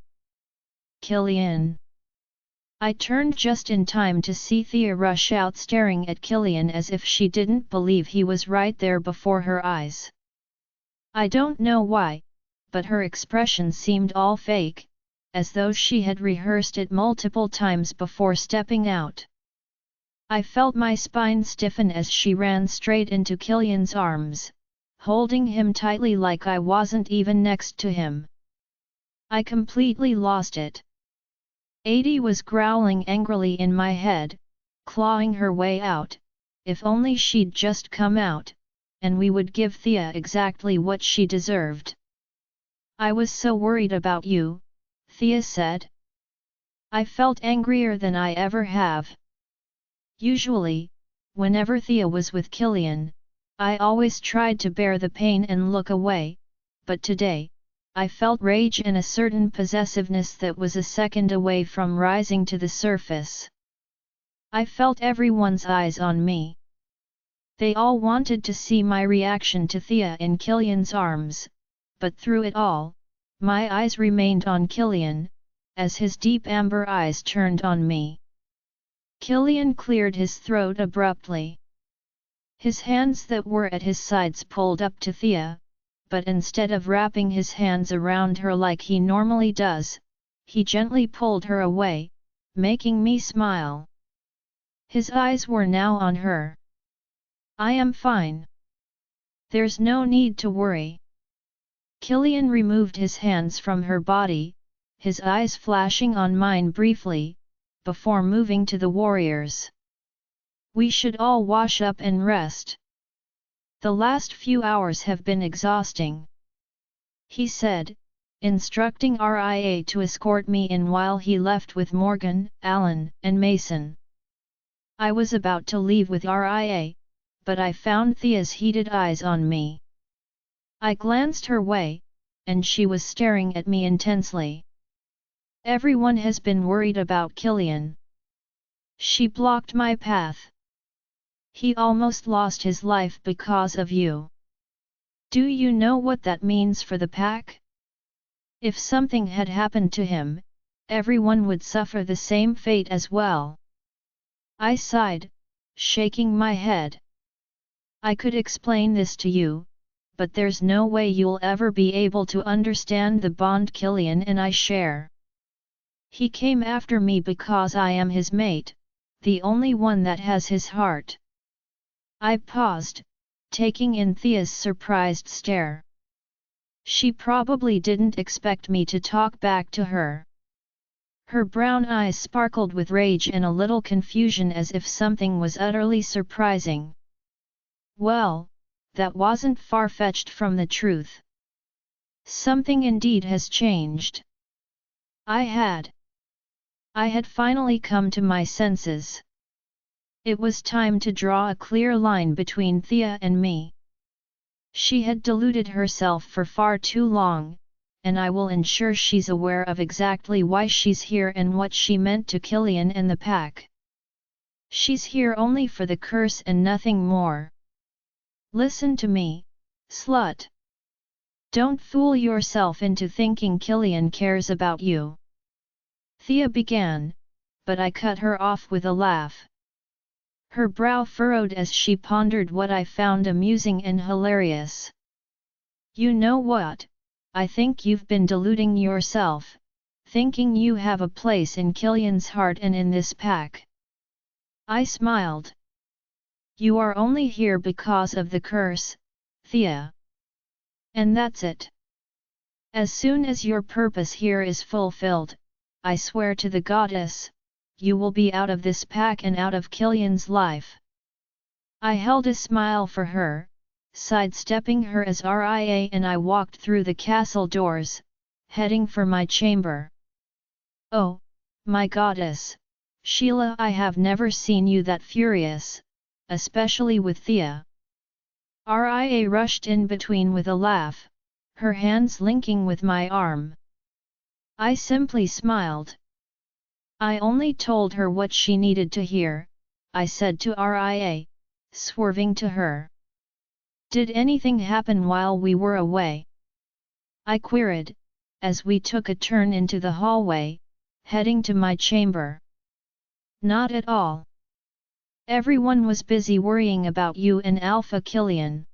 Killian! I turned just in time to see Thea rush out staring at Killian as if she didn't believe he was right there before her eyes. I don't know why, but her expression seemed all fake, as though she had rehearsed it multiple times before stepping out. I felt my spine stiffen as she ran straight into Killian's arms, holding him tightly like I wasn't even next to him. I completely lost it. Adie was growling angrily in my head, clawing her way out. If only she'd just come out, and we would give Thea exactly what she deserved. I was so worried about you, Thea said. I felt angrier than I ever have. Usually, whenever Thea was with Killian, I always tried to bear the pain and look away, but today, I felt rage and a certain possessiveness that was a second away from rising to the surface. I felt everyone's eyes on me. They all wanted to see my reaction to Thea in Killian's arms, but through it all, my eyes remained on Killian, as his deep amber eyes turned on me. Killian cleared his throat abruptly. His hands that were at his sides pulled up to Thea, but instead of wrapping his hands around her like he normally does, he gently pulled her away, making me smile. His eyes were now on her. I am fine. There's no need to worry. Killian removed his hands from her body, his eyes flashing on mine briefly, before moving to the warriors. We should all wash up and rest. The last few hours have been exhausting, he said, instructing Ria to escort me in while he left with Morgan, Alan, and Mason. I was about to leave with Ria, but I found Thea's heated eyes on me. I glanced her way, and she was staring at me intensely. Everyone has been worried about Killian. She blocked my path. He almost lost his life because of you. Do you know what that means for the pack? If something had happened to him, everyone would suffer the same fate as well. I sighed, shaking my head. I could explain this to you, but there's no way you'll ever be able to understand the bond Killian and I share. He came after me because I am his mate, the only one that has his heart. I paused, taking in Thea's surprised stare. She probably didn't expect me to talk back to her. Her brown eyes sparkled with rage and a little confusion as if something was utterly surprising. Well, that wasn't far-fetched from the truth. Something indeed has changed. I had finally come to my senses. It was time to draw a clear line between Thea and me. She had deluded herself for far too long, and I will ensure she's aware of exactly why she's here and what she meant to Killian and the pack. She's here only for the curse and nothing more. Listen to me, slut. Don't fool yourself into thinking Killian cares about you. Thea began, but I cut her off with a laugh. Her brow furrowed as she pondered what I found amusing and hilarious. You know what, I think you've been deluding yourself, thinking you have a place in Killian's heart and in this pack. I smiled. You are only here because of the curse, Thea. And that's it. As soon as your purpose here is fulfilled, I swear to the goddess, you will be out of this pack and out of Killian's life. I held a smile for her, sidestepping her as Ria and I walked through the castle doors, heading for my chamber. Oh, my goddess, Sheila, I have never seen you that furious, especially with Thea. Ria rushed in between with a laugh, her hands linking with my arm. I simply smiled. I only told her what she needed to hear, I said to Ria, swerving to her. Did anything happen while we were away? I queried, as we took a turn into the hallway, heading to my chamber. Not at all. Everyone was busy worrying about you and Alpha Killian.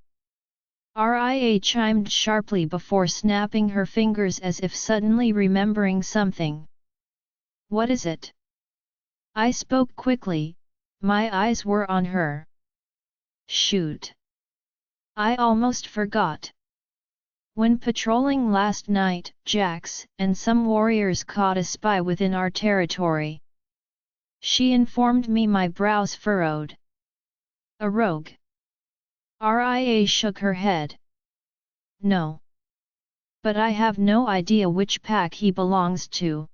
Ria chimed sharply before snapping her fingers as if suddenly remembering something. What is it? I spoke quickly, my eyes were on her. Shoot! I almost forgot. When patrolling last night, Jax and some warriors caught a spy within our territory. She informed me, my brows furrowed. A rogue? Ria shook her head. No. But I have no idea which pack he belongs to.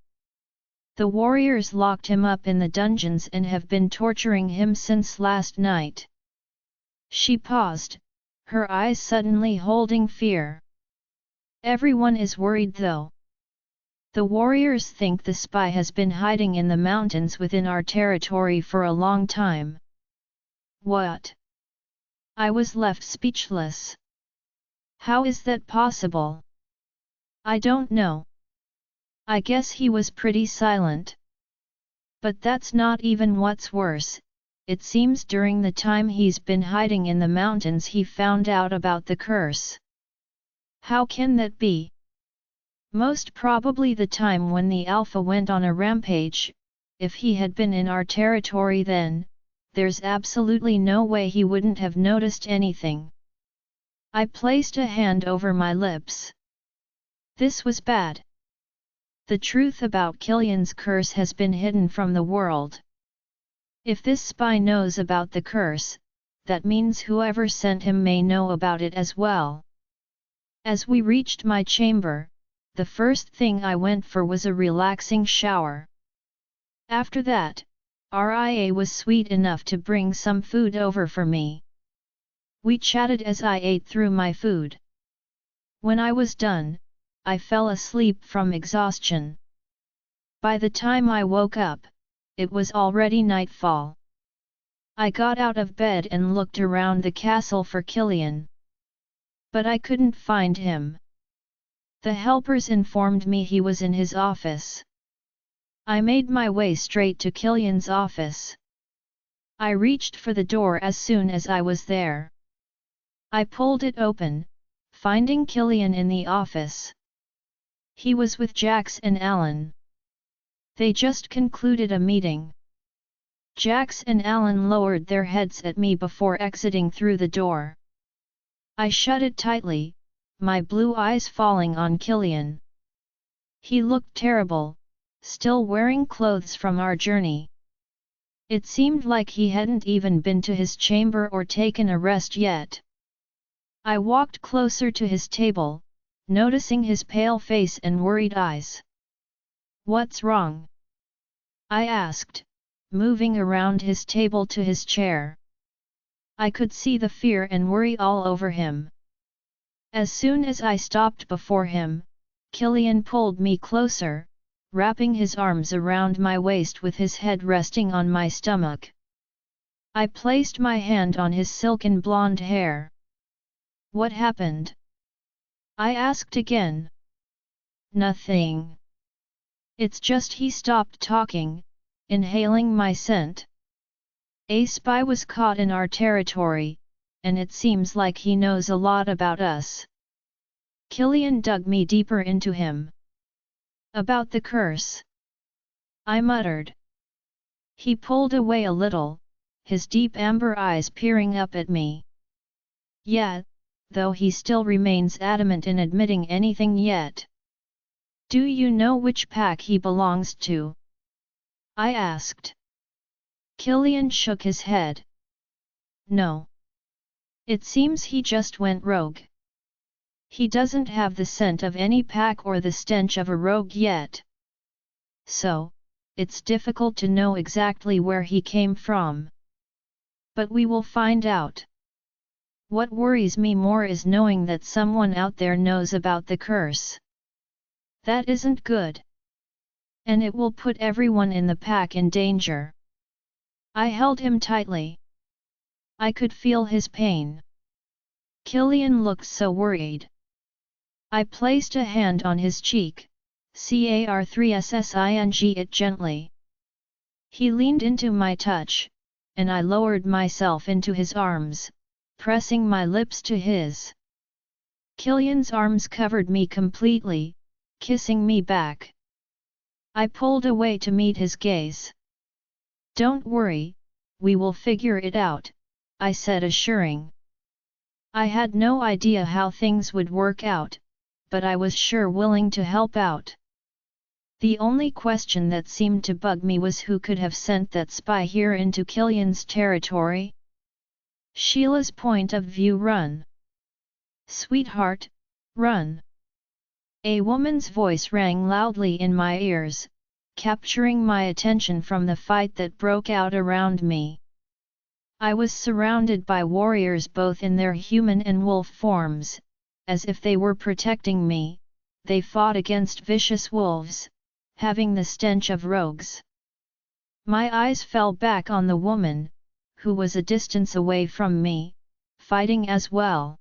The warriors locked him up in the dungeons and have been torturing him since last night. She paused, her eyes suddenly holding fear. Everyone is worried though. The warriors think the spy has been hiding in the mountains within our territory for a long time. What? I was left speechless. How is that possible? I don't know. I guess he was pretty silent. But that's not even what's worse, it seems during the time he's been hiding in the mountains he found out about the curse. How can that be? Most probably the time when the Alpha went on a rampage. If he had been in our territory then, there's absolutely no way he wouldn't have noticed anything. I placed a hand over my lips. This was bad. The truth about Killian's curse has been hidden from the world. If this spy knows about the curse, that means whoever sent him may know about it as well. As we reached my chamber, the first thing I went for was a relaxing shower. After that, Ria was sweet enough to bring some food over for me. We chatted as I ate through my food. When I was done, I fell asleep from exhaustion. By the time I woke up, it was already nightfall. I got out of bed and looked around the castle for Killian. But I couldn't find him. The helpers informed me he was in his office. I made my way straight to Killian's office. I reached for the door as soon as I was there. I pulled it open, finding Killian in the office. He was with Jax and Alan. They just concluded a meeting. Jax and Alan lowered their heads at me before exiting through the door. I shut it tightly, my blue eyes falling on Killian. He looked terrible, still wearing clothes from our journey. It seemed like he hadn't even been to his chamber or taken a rest yet. I walked closer to his table, noticing his pale face and worried eyes. What's wrong? I asked, moving around his table to his chair. I could see the fear and worry all over him. As soon as I stopped before him, Killian pulled me closer, wrapping his arms around my waist with his head resting on my stomach. I placed my hand on his silken blonde hair. What happened? I asked again. Nothing. It's just he stopped talking, inhaling my scent. A spy was caught in our territory, and it seems like he knows a lot about us. Killian dug me deeper into him. About the curse, I muttered. He pulled away a little, his deep amber eyes peering up at me. Yeah, though he still remains adamant in admitting anything yet. Do you know which pack he belongs to? I asked. Killian shook his head. No. It seems he just went rogue. He doesn't have the scent of any pack or the stench of a rogue yet. So, it's difficult to know exactly where he came from. But we will find out. What worries me more is knowing that someone out there knows about the curse. That isn't good. And it will put everyone in the pack in danger. I held him tightly. I could feel his pain. Killian looked so worried. I placed a hand on his cheek, car3ssing it gently. He leaned into my touch, and I lowered myself into his arms, pressing my lips to his. Killian's arms covered me completely, kissing me back. I pulled away to meet his gaze. Don't worry, we will figure it out, I said assuring. I had no idea how things would work out, but I was sure willing to help out. The only question that seemed to bug me was who could have sent that spy here into Killian's territory? Sheila's point of view run. Sweetheart, run. A woman's voice rang loudly in my ears, capturing my attention from the fight that broke out around me. I was surrounded by warriors both in their human and wolf forms, as if they were protecting me. They fought against vicious wolves, having the stench of rogues. My eyes fell back on the woman, who was a distance away from me, fighting as well.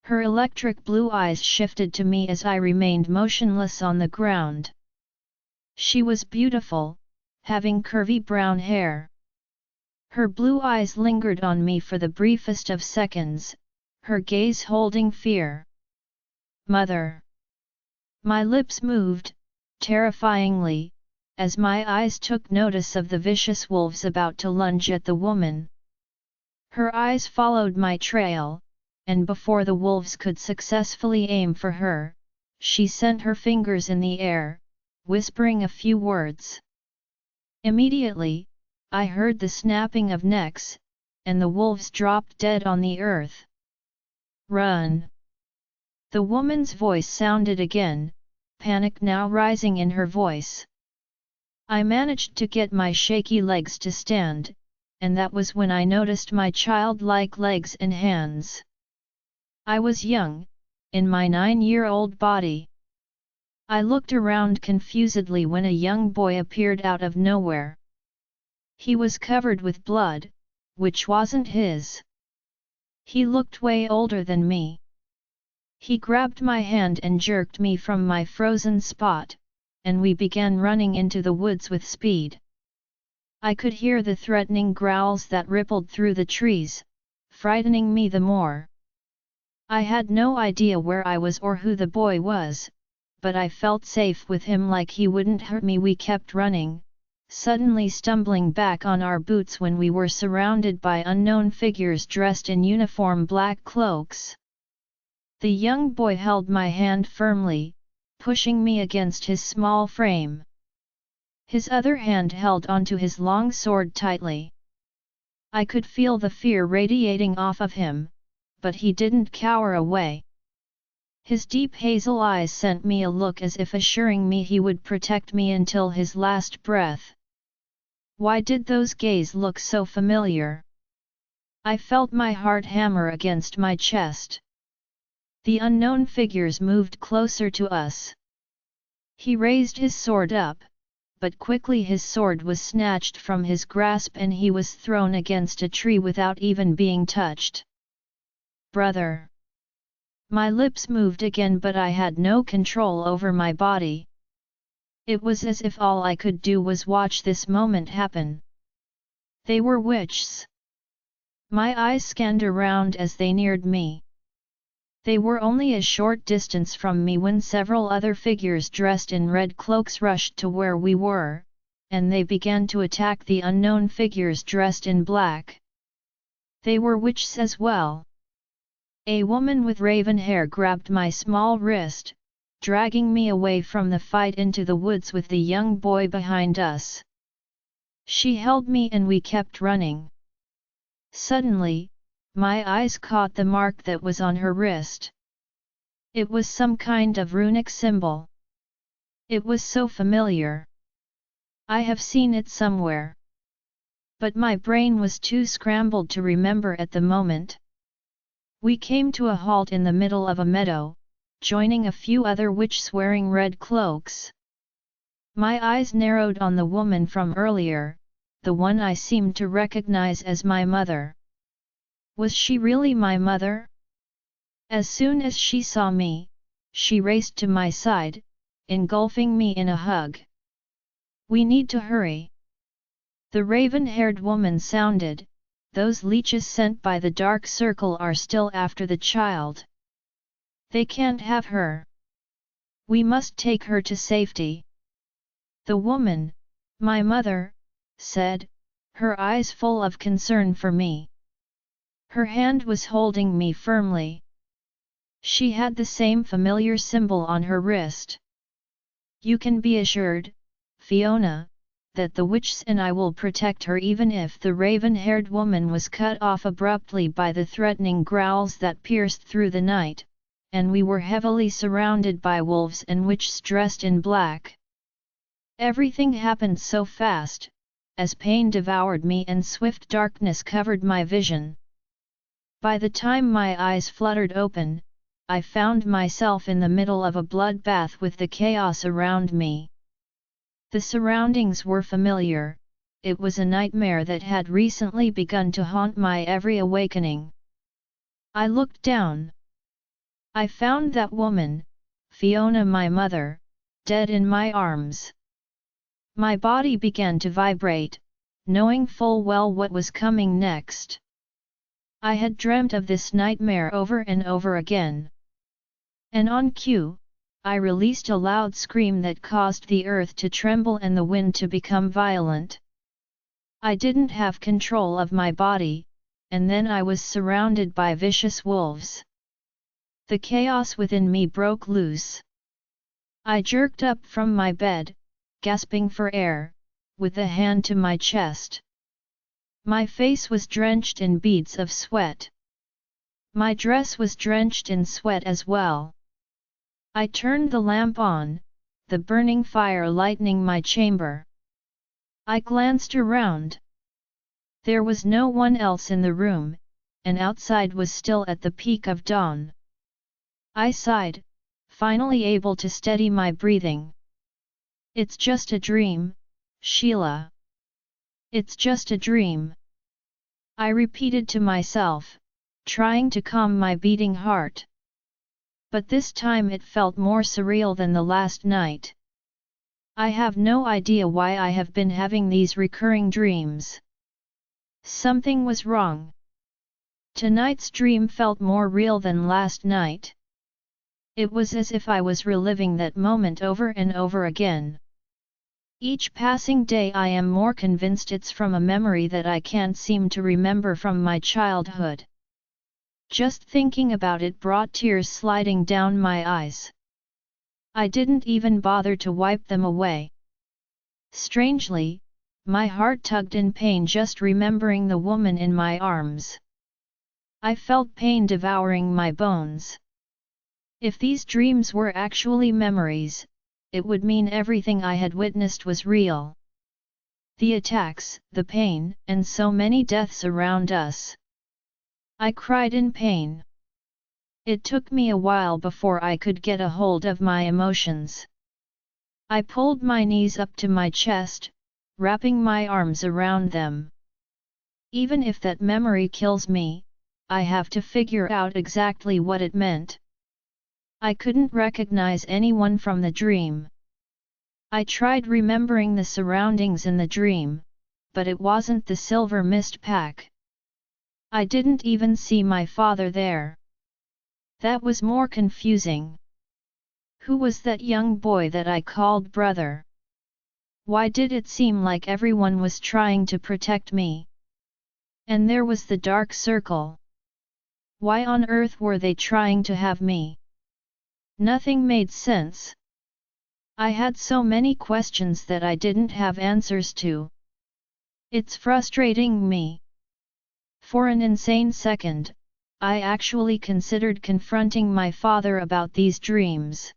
Her electric blue eyes shifted to me as I remained motionless on the ground. She was beautiful, having curvy brown hair. Her blue eyes lingered on me for the briefest of seconds, her gaze holding fear. Mother! My lips moved, terrifyingly, as my eyes took notice of the vicious wolves about to lunge at the woman. Her eyes followed my trail, and before the wolves could successfully aim for her, she sent her fingers in the air, whispering a few words. Immediately, I heard the snapping of necks, and the wolves dropped dead on the earth. Run! The woman's voice sounded again, panic now rising in her voice. I managed to get my shaky legs to stand, and that was when I noticed my childlike legs and hands. I was young, in my 9-year-old body. I looked around confusedly when a young boy appeared out of nowhere. He was covered with blood, which wasn't his. He looked way older than me. He grabbed my hand and jerked me from my frozen spot, and we began running into the woods with speed. I could hear the threatening growls that rippled through the trees, frightening me the more. I had no idea where I was or who the boy was, but I felt safe with him like he wouldn't hurt me. We kept running, suddenly stumbling back on our boots when we were surrounded by unknown figures dressed in uniform black cloaks. The young boy held my hand firmly, pushing me against his small frame. His other hand held onto his long sword tightly. I could feel the fear radiating off of him, but he didn't cower away. His deep hazel eyes sent me a look as if assuring me he would protect me until his last breath. Why did those gaze look so familiar? I felt my heart hammer against my chest. The unknown figures moved closer to us. He raised his sword up, but quickly his sword was snatched from his grasp and he was thrown against a tree without even being touched. Brother! My lips moved again, but I had no control over my body. It was as if all I could do was watch this moment happen. They were witches. My eyes scanned around as they neared me. They were only a short distance from me when several other figures dressed in red cloaks rushed to where we were, and they began to attack the unknown figures dressed in black. They were witches as well. A woman with raven hair grabbed my small wrist, dragging me away from the fight into the woods with the young boy behind us. She held me and we kept running. Suddenly, my eyes caught the mark that was on her wrist. It was some kind of runic symbol. It was so familiar. I have seen it somewhere. But my brain was too scrambled to remember at the moment. We came to a halt in the middle of a meadow, joining a few other witches wearing red cloaks. My eyes narrowed on the woman from earlier, the one I seemed to recognize as my mother. Was she really my mother? As soon as she saw me, she raced to my side, engulfing me in a hug. We need to hurry. The raven-haired woman sounded. Those leeches sent by the dark circle are still after the child. They can't have her. We must take her to safety. The woman, my mother, said, her eyes full of concern for me. Her hand was holding me firmly. She had the same familiar symbol on her wrist. You can be assured, Fiona, that the witches and I will protect her, even if the raven-haired woman was cut off abruptly by the threatening growls that pierced through the night, and we were heavily surrounded by wolves and witches dressed in black. Everything happened so fast, as pain devoured me and swift darkness covered my vision. By the time my eyes fluttered open, I found myself in the middle of a bloodbath with the chaos around me. The surroundings were familiar. It was a nightmare that had recently begun to haunt my every awakening. I looked down. I found that woman, Fiona, my mother, dead in my arms. My body began to vibrate, knowing full well what was coming next. I had dreamt of this nightmare over and over again. And on cue, I released a loud scream that caused the earth to tremble and the wind to become violent. I didn't have control of my body, and then I was surrounded by vicious wolves. The chaos within me broke loose. I jerked up from my bed, gasping for air, with a hand to my chest. My face was drenched in beads of sweat. My dress was drenched in sweat as well. I turned the lamp on, the burning fire lighting my chamber. I glanced around. There was no one else in the room, and outside was still at the peak of dawn. I sighed, finally able to steady my breathing. It's just a dream, Sheila. It's just a dream. I repeated to myself, trying to calm my beating heart. But this time it felt more surreal than the last night. I have no idea why I have been having these recurring dreams. Something was wrong. Tonight's dream felt more real than last night. It was as if I was reliving that moment over and over again. Each passing day I am more convinced it's from a memory that I can't seem to remember from my childhood. Just thinking about it brought tears sliding down my eyes. I didn't even bother to wipe them away. Strangely, my heart tugged in pain just remembering the woman in my arms. I felt pain devouring my bones. If these dreams were actually memories, it would mean everything I had witnessed was real. The attacks, the pain, and so many deaths around us. I cried in pain. It took me a while before I could get a hold of my emotions. I pulled my knees up to my chest, wrapping my arms around them. Even if that memory kills me, I have to figure out exactly what it meant. I couldn't recognize anyone from the dream. I tried remembering the surroundings in the dream, but it wasn't the silver mist pack. I didn't even see my father there. That was more confusing. Who was that young boy that I called brother? Why did it seem like everyone was trying to protect me? And there was the dark circle. Why on earth were they trying to have me? Nothing made sense. I had so many questions that I didn't have answers to. It's frustrating me. For an insane second, I actually considered confronting my father about these dreams.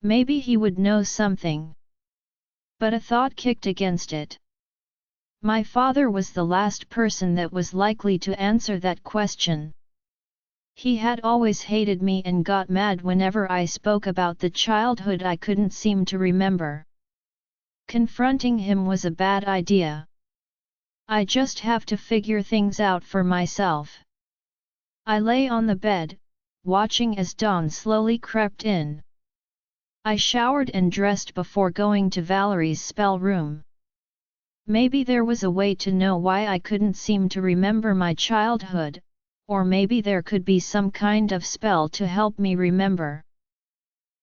Maybe he would know something. But a thought kicked against it. My father was the last person that was likely to answer that question. He had always hated me and got mad whenever I spoke about the childhood I couldn't seem to remember. Confronting him was a bad idea. I just have to figure things out for myself. I lay on the bed, watching as dawn slowly crept in. I showered and dressed before going to Valerie's spell room. Maybe there was a way to know why I couldn't seem to remember my childhood, or maybe there could be some kind of spell to help me remember.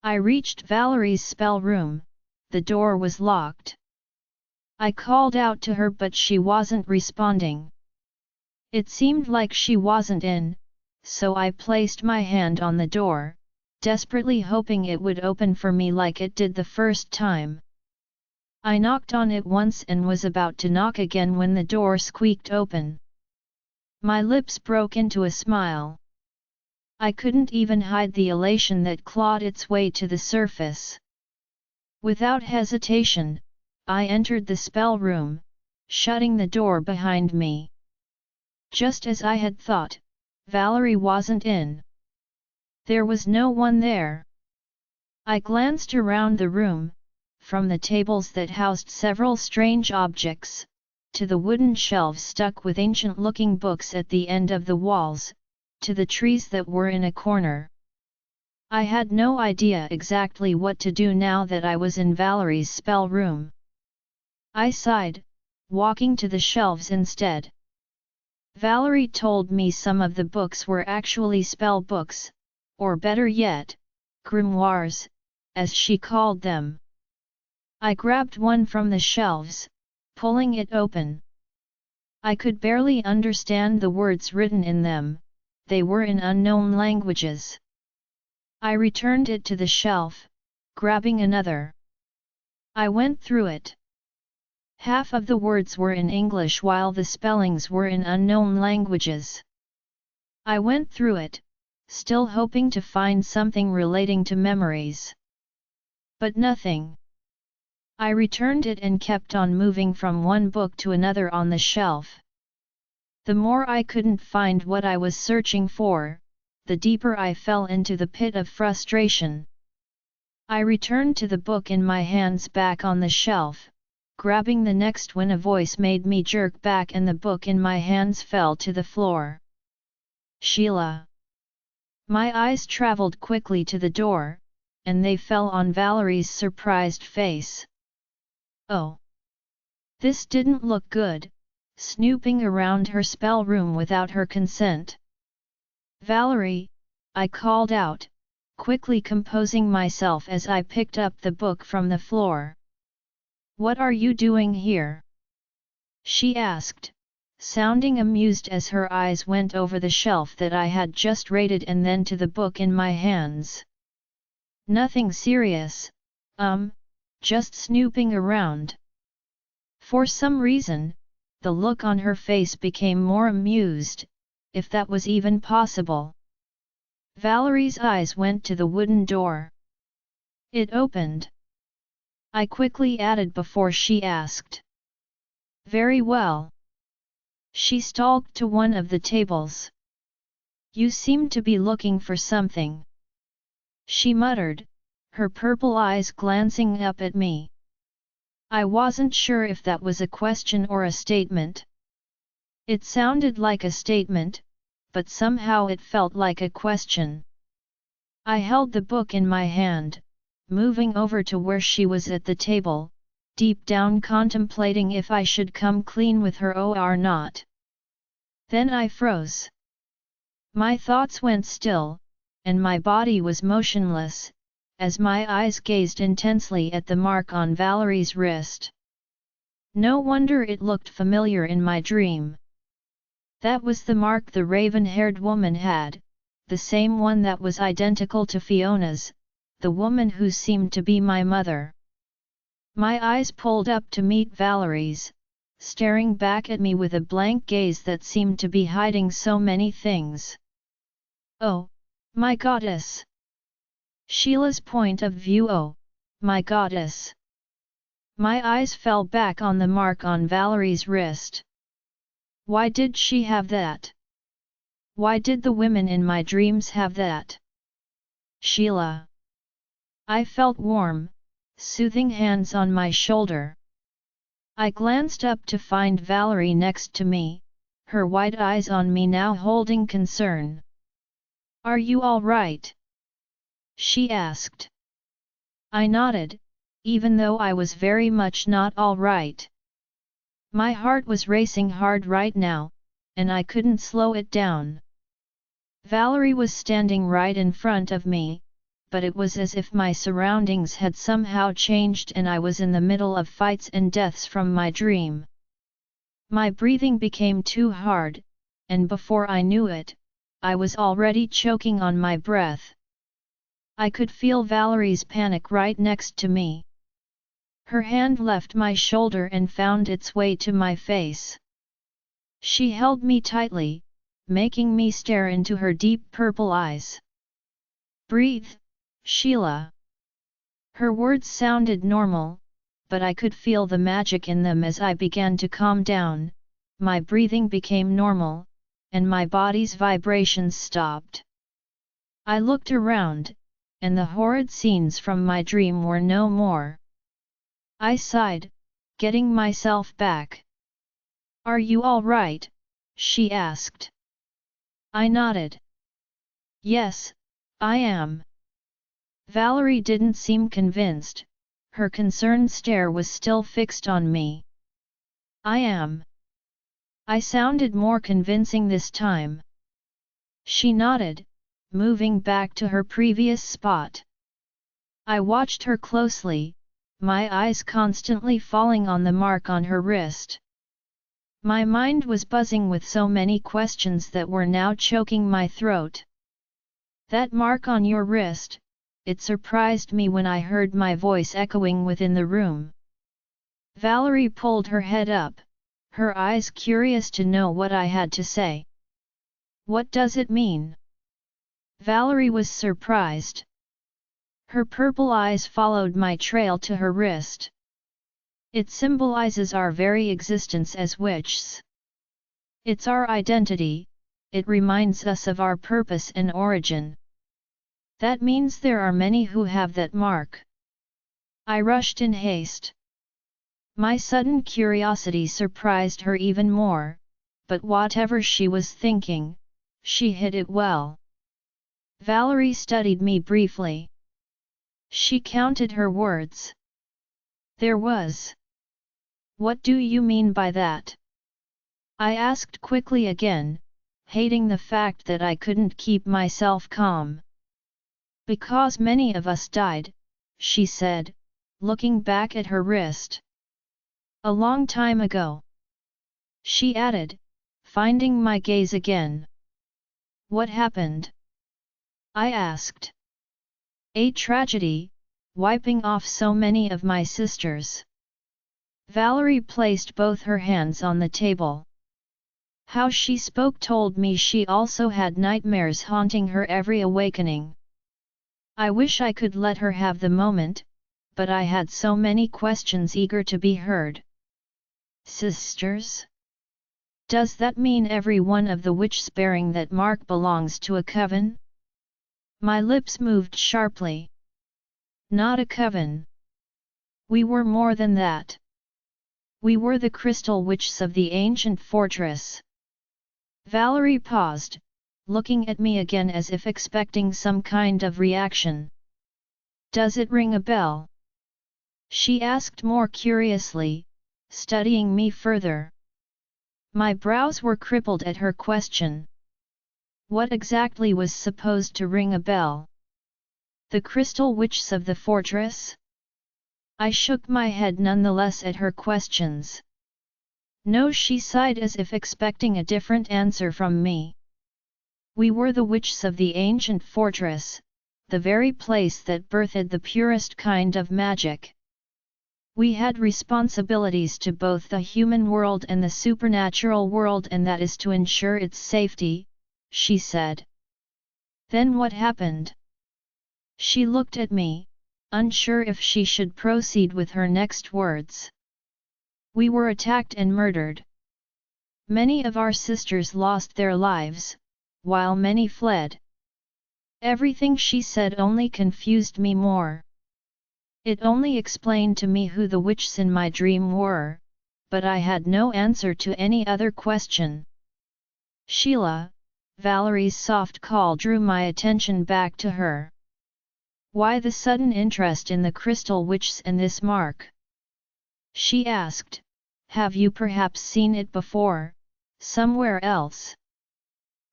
I reached Valerie's spell room. The door was locked. I called out to her but she wasn't responding. It seemed like she wasn't in, so I placed my hand on the door, desperately hoping it would open for me like it did the first time. I knocked on it once and was about to knock again when the door squeaked open. My lips broke into a smile. I couldn't even hide the elation that clawed its way to the surface. Without hesitation, I entered the spell room, shutting the door behind me. Just as I had thought, Valerie wasn't in. There was no one there. I glanced around the room, from the tables that housed several strange objects, to the wooden shelves stuck with ancient-looking books at the end of the walls, to the trees that were in a corner. I had no idea exactly what to do now that I was in Valerie's spell room. I sighed, walking to the shelves instead. Valerie told me some of the books were actually spell books, or better yet, grimoires, as she called them. I grabbed one from the shelves, pulling it open. I could barely understand the words written in them, they were in unknown languages. I returned it to the shelf, grabbing another. I went through it. Half of the words were in English while the spellings were in unknown languages. I went through it, still hoping to find something relating to memories. But nothing. I returned it and kept on moving from one book to another on the shelf. The more I couldn't find what I was searching for, the deeper I fell into the pit of frustration. I returned to the book in my hands back on the shelf, grabbing the next when a voice made me jerk back and the book in my hands fell to the floor. Sheila. My eyes traveled quickly to the door, and they fell on Valerie's surprised face. Oh! This didn't look good, snooping around her spell room without her consent. Valerie, I called out, quickly composing myself as I picked up the book from the floor. What are you doing here? She asked, sounding amused as her eyes went over the shelf that I had just raided and then to the book in my hands. Nothing serious, just snooping around. For some reason, the look on her face became more amused, if that was even possible. Valerie's eyes went to the wooden door. It opened. I quickly added before she asked. Very well. She stalked to one of the tables. You seem to be looking for something. She muttered, her purple eyes glancing up at me. I wasn't sure if that was a question or a statement. It sounded like a statement, but somehow it felt like a question. I held the book in my hand, moving over to where she was at the table, deep down contemplating if I should come clean with her or not. Then I froze. My thoughts went still, and my body was motionless, as my eyes gazed intensely at the mark on Valerie's wrist. No wonder it looked familiar in my dream. That was the mark the raven-haired woman had, the same one that was identical to Fiona's, the woman who seemed to be my mother. My eyes pulled up to meet Valerie's, staring back at me with a blank gaze that seemed to be hiding so many things. Oh, my goddess! Sheila's point of view. Oh, my goddess! My eyes fell back on the mark on Valerie's wrist. Why did she have that? Why did the women in my dreams have that? Sheila! I felt warm, soothing hands on my shoulder. I glanced up to find Valerie next to me, her wide eyes on me now holding concern. Are you all right? She asked. I nodded, even though I was very much not all right. My heart was racing hard right now, and I couldn't slow it down. Valerie was standing right in front of me, but it was as if my surroundings had somehow changed and I was in the middle of fights and deaths from my dream. My breathing became too hard, and before I knew it, I was already choking on my breath. I could feel Valerie's panic right next to me. Her hand left my shoulder and found its way to my face. She held me tightly, making me stare into her deep purple eyes. Breathe, Sheila. Her words sounded normal, but I could feel the magic in them as I began to calm down, my breathing became normal, and my body's vibrations stopped. I looked around, and the horrid scenes from my dream were no more. I sighed, getting myself back. Are you all right? She asked. I nodded. Yes, I am. Valerie didn't seem convinced, her concerned stare was still fixed on me. I am. I sounded more convincing this time. She nodded, moving back to her previous spot. I watched her closely, my eyes constantly falling on the mark on her wrist. My mind was buzzing with so many questions that were now choking my throat. That mark on your wrist, it surprised me when I heard my voice echoing within the room. Valerie pulled her head up, her eyes curious to know what I had to say. What does it mean? Valerie was surprised. Her purple eyes followed my trail to her wrist. It symbolizes our very existence as witches. It's our identity, it reminds us of our purpose and origin. That means there are many who have that mark. I rushed in haste. My sudden curiosity surprised her even more, but whatever she was thinking, she hid it well. Valerie studied me briefly. She counted her words. There was. What do you mean by that? I asked quickly again, hating the fact that I couldn't keep myself calm. Because many of us died, she said, looking back at her wrist. A long time ago. She added, finding my gaze again. What happened? I asked. A tragedy, wiping off so many of my sisters. Valerie placed both her hands on the table. How she spoke told me she also had nightmares haunting her every awakening. I wish I could let her have the moment, but I had so many questions eager to be heard. Sisters? Does that mean every one of the witches bearing that mark belongs to a coven? My lips moved sharply. not a coven. We were more than that. We were the crystal witches of the ancient fortress. Valerie paused, looking at me again as if expecting some kind of reaction. Does it ring a bell? She asked more curiously, studying me further. My brows were crippled at her question. What exactly was supposed to ring a bell? The crystal witches of the fortress? I shook my head nonetheless at her questions. No, she sighed as if expecting a different answer from me. We were the witches of the ancient fortress, the very place that birthed the purest kind of magic. We had responsibilities to both the human world and the supernatural world, and that is to ensure its safety, she said. Then what happened? She looked at me, unsure if she should proceed with her next words. We were attacked and murdered. Many of our sisters lost their lives, while many fled. Everything she said only confused me more. It only explained to me who the witches in my dream were, but I had no answer to any other question. Sheila, Valerie's soft call drew my attention back to her. Why the sudden interest in the crystal witches and this mark? She asked. Have you perhaps seen it before, somewhere else?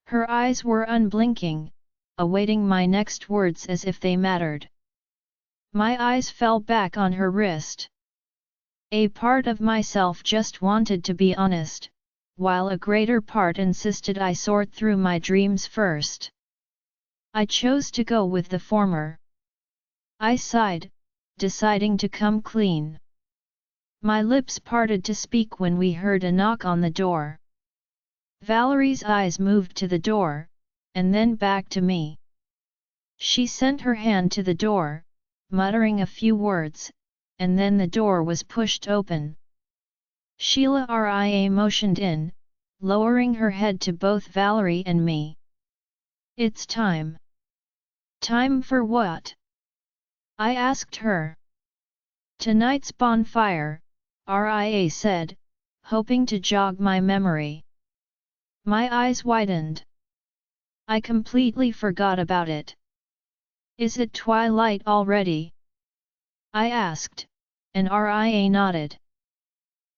Her eyes were unblinking, awaiting my next words as if they mattered. My eyes fell back on her wrist. A part of myself just wanted to be honest, while a greater part insisted I sort through my dreams first. I chose to go with the former. I sighed, deciding to come clean. My lips parted to speak when we heard a knock on the door. Valerie's eyes moved to the door, and then back to me. She sent her hand to the door, muttering a few words, and then the door was pushed open. Sheila Ria motioned in, lowering her head to both Valerie and me. It's time. Time for what? I asked her. Tonight's bonfire, Ria said, hoping to jog my memory. My eyes widened. I completely forgot about it. Is it twilight already? I asked, and Ria nodded.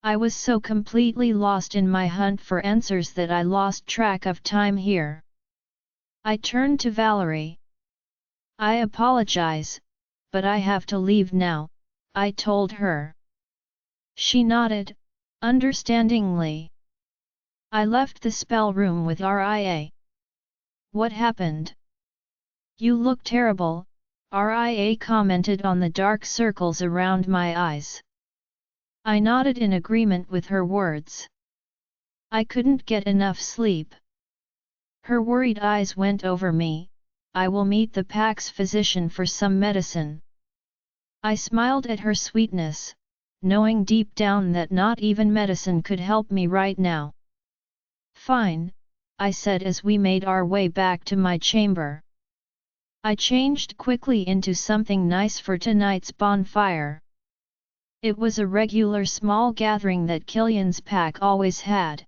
I was so completely lost in my hunt for answers that I lost track of time here. I turned to Valerie. I apologize, but I have to leave now, I told her. She nodded, understandingly. I left the spell room with Ria. What happened? You look terrible, Ria commented on the dark circles around my eyes. I nodded in agreement with her words. I couldn't get enough sleep. Her worried eyes went over me. I will meet the pack's physician for some medicine. I smiled at her sweetness, knowing deep down that not even medicine could help me right now. Fine, I said as we made our way back to my chamber. I changed quickly into something nice for tonight's bonfire. It was a regular small gathering that Killian's pack always had.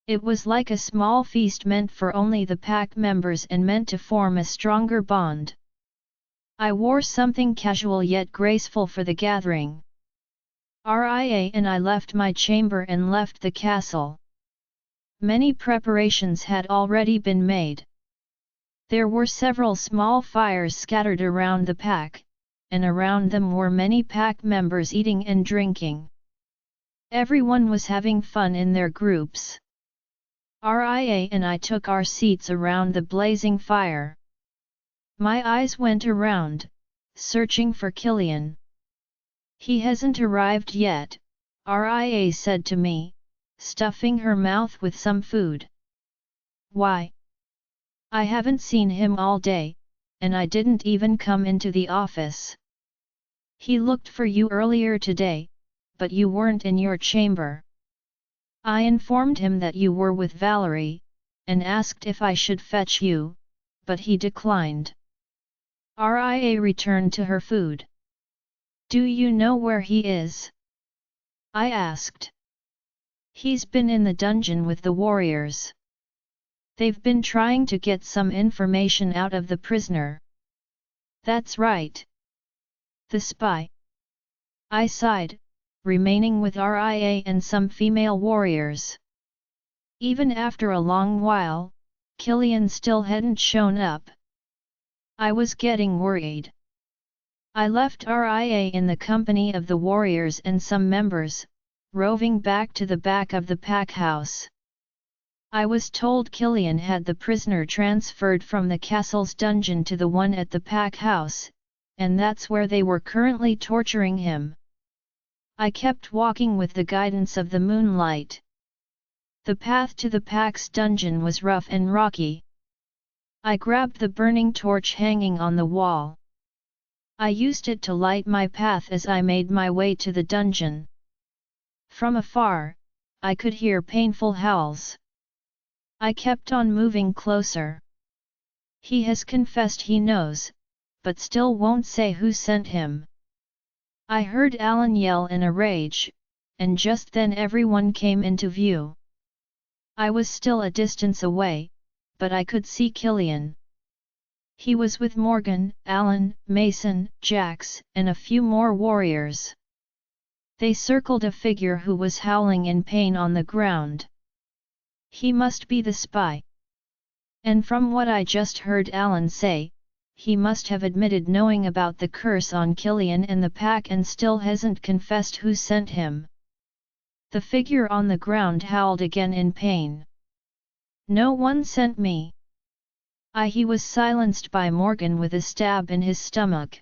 It was like a small feast meant for only the pack members and meant to form a stronger bond. I wore something casual yet graceful for the gathering. Ria and I left my chamber and left the castle. Many preparations had already been made. There were several small fires scattered around the pack, and around them were many pack members eating and drinking. Everyone was having fun in their groups. Ria and I took our seats around the blazing fire. My eyes went around, searching for Killian. He hasn't arrived yet, Ria said to me, stuffing her mouth with some food. Why? I haven't seen him all day, and I didn't even come into the office. He looked for you earlier today, but you weren't in your chamber. I informed him that you were with Valerie, and asked if I should fetch you, but he declined. Ria returned to her food. Do you know where he is? I asked. He's been in the dungeon with the warriors. They've been trying to get some information out of the prisoner. That's right. The spy. I sighed, remaining with Ria and some female warriors. Even after a long while, Killian still hadn't shown up. I was getting worried. I left Ria in the company of the warriors and some members, roving back to the back of the pack house. I was told Killian had the prisoner transferred from the castle's dungeon to the one at the pack house, and that's where they were currently torturing him. I kept walking with the guidance of the moonlight. The path to the pack's dungeon was rough and rocky. I grabbed the burning torch hanging on the wall. I used it to light my path as I made my way to the dungeon. From afar, I could hear painful howls. I kept on moving closer. He has confessed he knows, but still won't say who sent him. I heard Alan yell in a rage, and just then everyone came into view. I was still a distance away, but I could see Killian. He was with Morgan, Alan, Mason, Jax, and a few more warriors. They circled a figure who was howling in pain on the ground. He must be the spy. And from what I just heard Alan say, he must have admitted knowing about the curse on Killian and the pack and still hasn't confessed who sent him. The figure on the ground howled again in pain. No one sent me. He was silenced by Morgan with a stab in his stomach.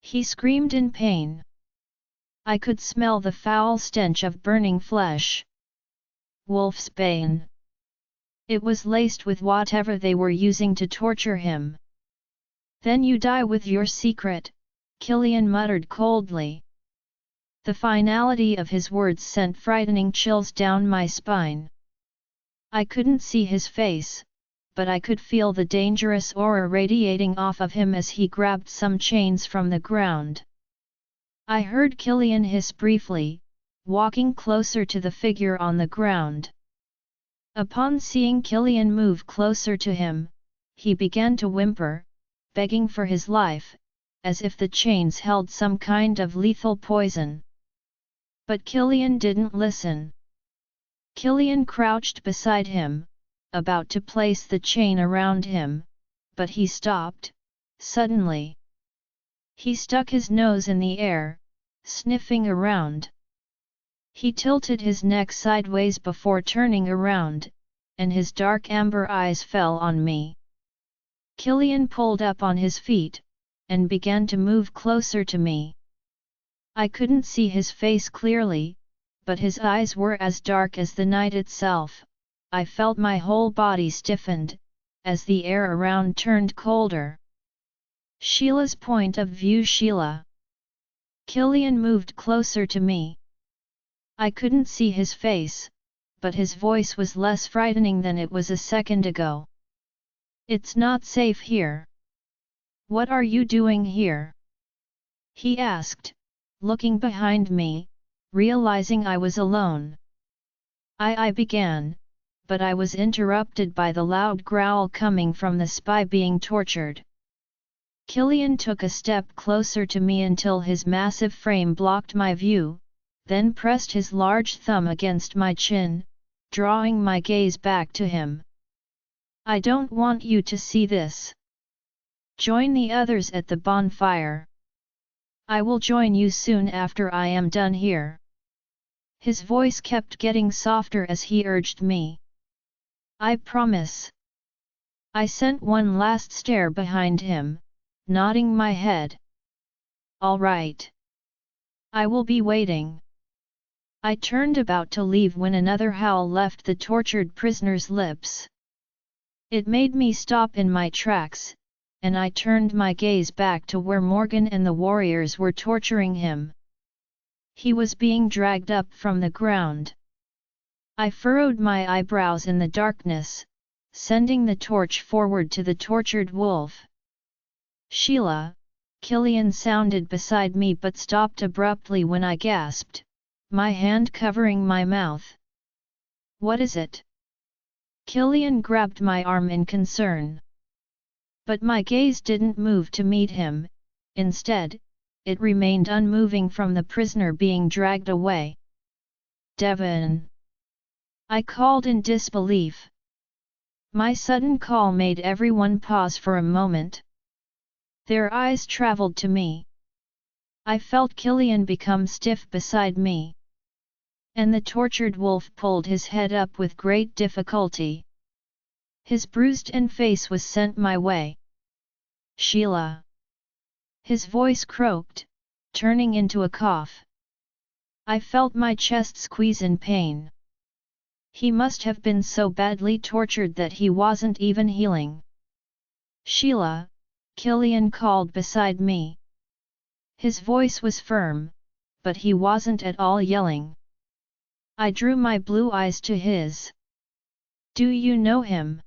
He screamed in pain. I could smell the foul stench of burning flesh. Wolf's bane. It was laced with whatever they were using to torture him. Then you die with your secret, Killian muttered coldly. The finality of his words sent frightening chills down my spine. I couldn't see his face, but I could feel the dangerous aura radiating off of him as he grabbed some chains from the ground. I heard Killian hiss briefly, walking closer to the figure on the ground. Upon seeing Killian move closer to him, he began to whimper, begging for his life, as if the chains held some kind of lethal poison. But Killian didn't listen. Killian crouched beside him, about to place the chain around him, but he stopped, suddenly. He stuck his nose in the air, sniffing around. He tilted his neck sideways before turning around, and his dark amber eyes fell on me. Killian pulled up on his feet, and began to move closer to me. I couldn't see his face clearly, but his eyes were as dark as the night itself. I felt my whole body stiffened, as the air around turned colder. Sheila's point of view. Sheila. Killian moved closer to me. I couldn't see his face, but his voice was less frightening than it was a second ago. It's not safe here. What are you doing here? He asked, looking behind me, realizing I was alone. I began, but I was interrupted by the loud growl coming from the spy being tortured. Killian took a step closer to me until his massive frame blocked my view, then pressed his large thumb against my chin, drawing my gaze back to him. I don't want you to see this. Join the others at the bonfire. I will join you soon after I am done here. His voice kept getting softer as he urged me. I promise. I sent one last stare behind him, nodding my head. All right. I will be waiting. I turned about to leave when another howl left the tortured prisoner's lips. It made me stop in my tracks, and I turned my gaze back to where Morgan and the warriors were torturing him. He was being dragged up from the ground. I furrowed my eyebrows in the darkness, sending the torch forward to the tortured wolf. Sheila, Killian sounded beside me but stopped abruptly when I gasped, my hand covering my mouth. What is it? Killian grabbed my arm in concern. But my gaze didn't move to meet him, instead, it remained unmoving from the prisoner being dragged away. Devon! I called in disbelief. My sudden call made everyone pause for a moment. Their eyes traveled to me. I felt Killian become stiff beside me. And the tortured wolf pulled his head up with great difficulty. His bruised face was sent my way. Sheila! His voice croaked, turning into a cough. I felt my chest squeeze in pain. He must have been so badly tortured that he wasn't even healing. Sheila, Killian called beside me. His voice was firm, but he wasn't at all yelling. I drew my blue eyes to his. Do you know him?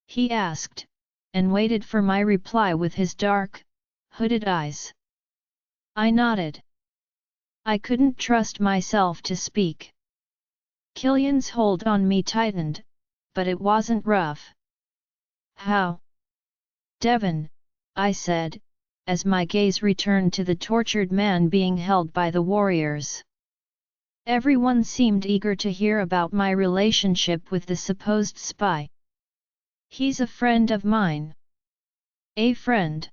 He asked, and waited for my reply with his dark, hooded eyes. I nodded. I couldn't trust myself to speak. Killian's hold on me tightened, but it wasn't rough. How? Devon, I said, as my gaze returned to the tortured man being held by the warriors. Everyone seemed eager to hear about my relationship with the supposed spy. He's a friend of mine. A friend?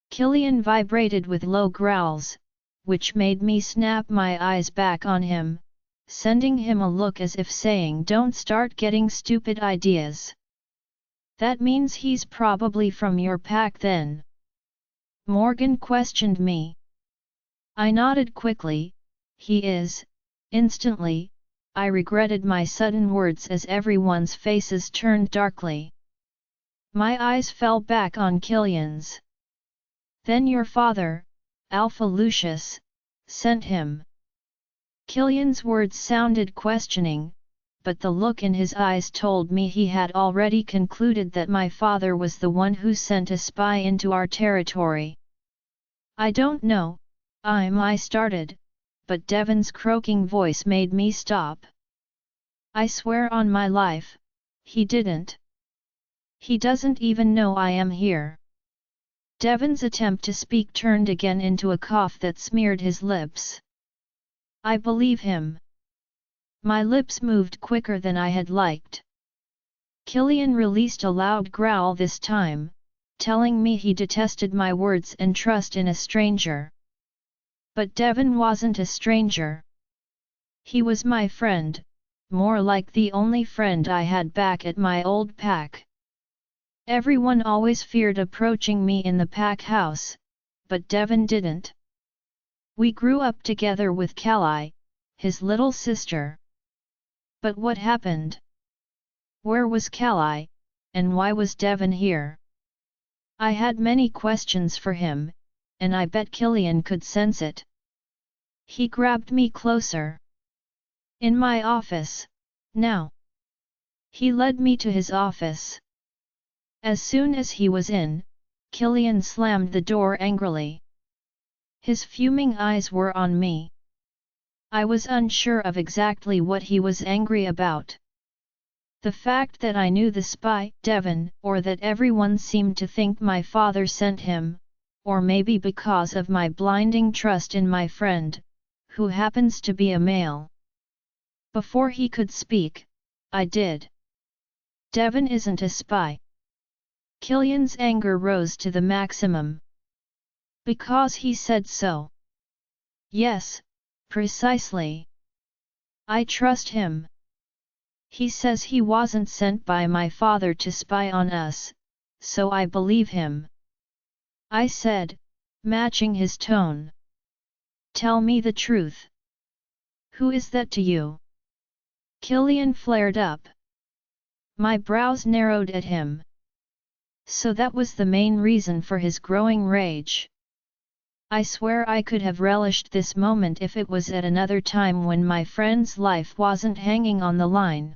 Killian vibrated with low growls, which made me snap my eyes back on him, sending him a look as if saying, don't start getting stupid ideas. That means he's probably from your pack then. Morgan questioned me. I nodded quickly. He is. Instantly, I regretted my sudden words as everyone's faces turned darkly. My eyes fell back on Killian's. Then your father, Alpha Lucius, sent him. Killian's words sounded questioning, but the look in his eyes told me he had already concluded that my father was the one who sent a spy into our territory. I don't know, I started, but Devon's croaking voice made me stop. I swear on my life, he didn't. He doesn't even know I am here. Devon's attempt to speak turned again into a cough that smeared his lips. I believe him. My lips moved quicker than I had liked. Killian released a loud growl this time, telling me he detested my words and trust in a stranger. But Devon wasn't a stranger. He was my friend, more like the only friend I had back at my old pack. Everyone always feared approaching me in the pack house, but Devon didn't. We grew up together with Callie, his little sister. But what happened? Where was Callie, and why was Devon here? I had many questions for him, and I bet Killian could sense it. He grabbed me closer. In my office, now. He led me to his office. As soon as he was in, Killian slammed the door angrily. His fuming eyes were on me. I was unsure of exactly what he was angry about. The fact that I knew the spy, Devon, or that everyone seemed to think my father sent him, or maybe because of my blinding trust in my friend, who happens to be a male. Before he could speak, I did. Devon isn't a spy. Killian's anger rose to the maximum. Because he said so. Yes, precisely. I trust him. He says he wasn't sent by my father to spy on us, so I believe him. I said, matching his tone. Tell me the truth. Who is that to you? Killian flared up. My brows narrowed at him. So that was the main reason for his growing rage. I swear I could have relished this moment if it was at another time when my friend's life wasn't hanging on the line.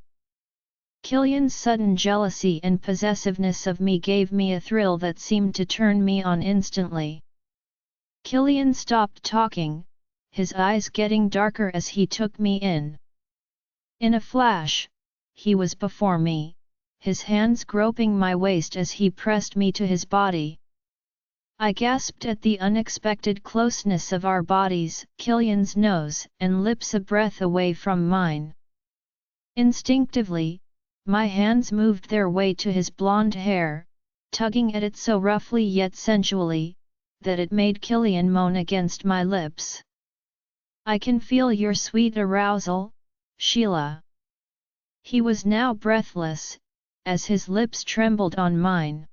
Killian's sudden jealousy and possessiveness of me gave me a thrill that seemed to turn me on instantly. Killian stopped talking, his eyes getting darker as he took me in. In a flash, he was before me, his hands groping my waist as he pressed me to his body. I gasped at the unexpected closeness of our bodies, Killian's nose and lips a breath away from mine. Instinctively, my hands moved their way to his blonde hair, tugging at it so roughly yet sensually, that it made Killian moan against my lips. "I can feel your sweet arousal, Sheila." He was now breathless, as his lips trembled on mine.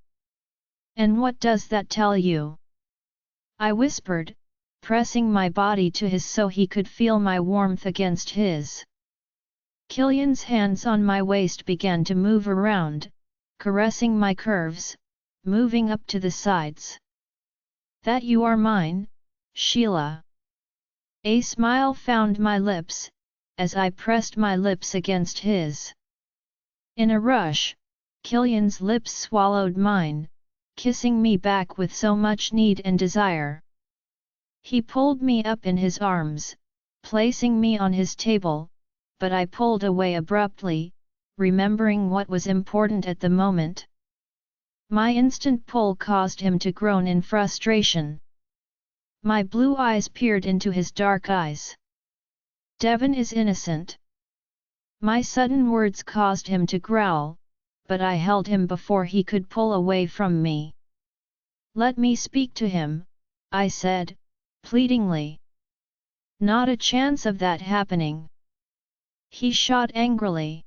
"And what does that tell you?" I whispered, pressing my body to his so he could feel my warmth against his. Killian's hands on my waist began to move around, caressing my curves, moving up to the sides. "That you are mine, Sheila." A smile found my lips, as I pressed my lips against his. In a rush, Killian's lips swallowed mine, kissing me back with so much need and desire. He pulled me up in his arms, placing me on his table, but I pulled away abruptly, remembering what was important at the moment. My instant pull caused him to groan in frustration. My blue eyes peered into his dark eyes. "Devon is innocent." My sudden words caused him to growl, but I held him before he could pull away from me. "Let me speak to him," I said, pleadingly. "Not a chance of that happening." He shot angrily.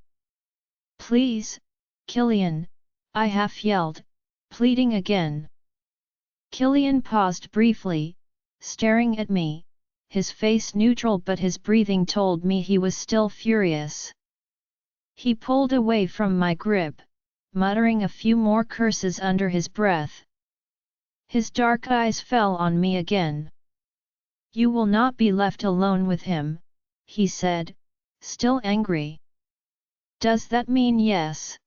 "Please, Killian," I half yelled, pleading again. Killian paused briefly, staring at me, his face neutral but his breathing told me he was still furious. He pulled away from my grip, muttering a few more curses under his breath. His dark eyes fell on me again. "You will not be left alone with him," he said, still angry. "Does that mean yes?"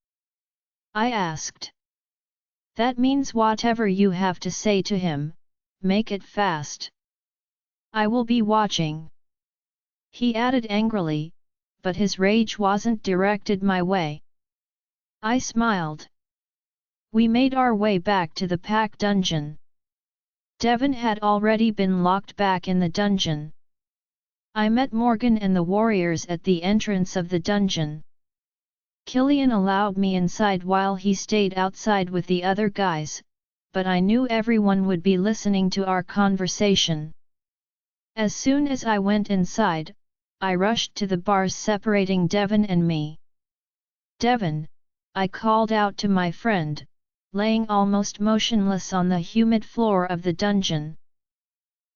I asked. "That means whatever you have to say to him, make it fast. I will be watching." He added angrily, but his rage wasn't directed my way. I smiled. We made our way back to the pack dungeon. Devon had already been locked back in the dungeon. I met Morgan and the warriors at the entrance of the dungeon. Killian allowed me inside while he stayed outside with the other guys, but I knew everyone would be listening to our conversation. As soon as I went inside, I rushed to the bars separating Devon and me. "Devon," I called out to my friend, laying almost motionless on the humid floor of the dungeon.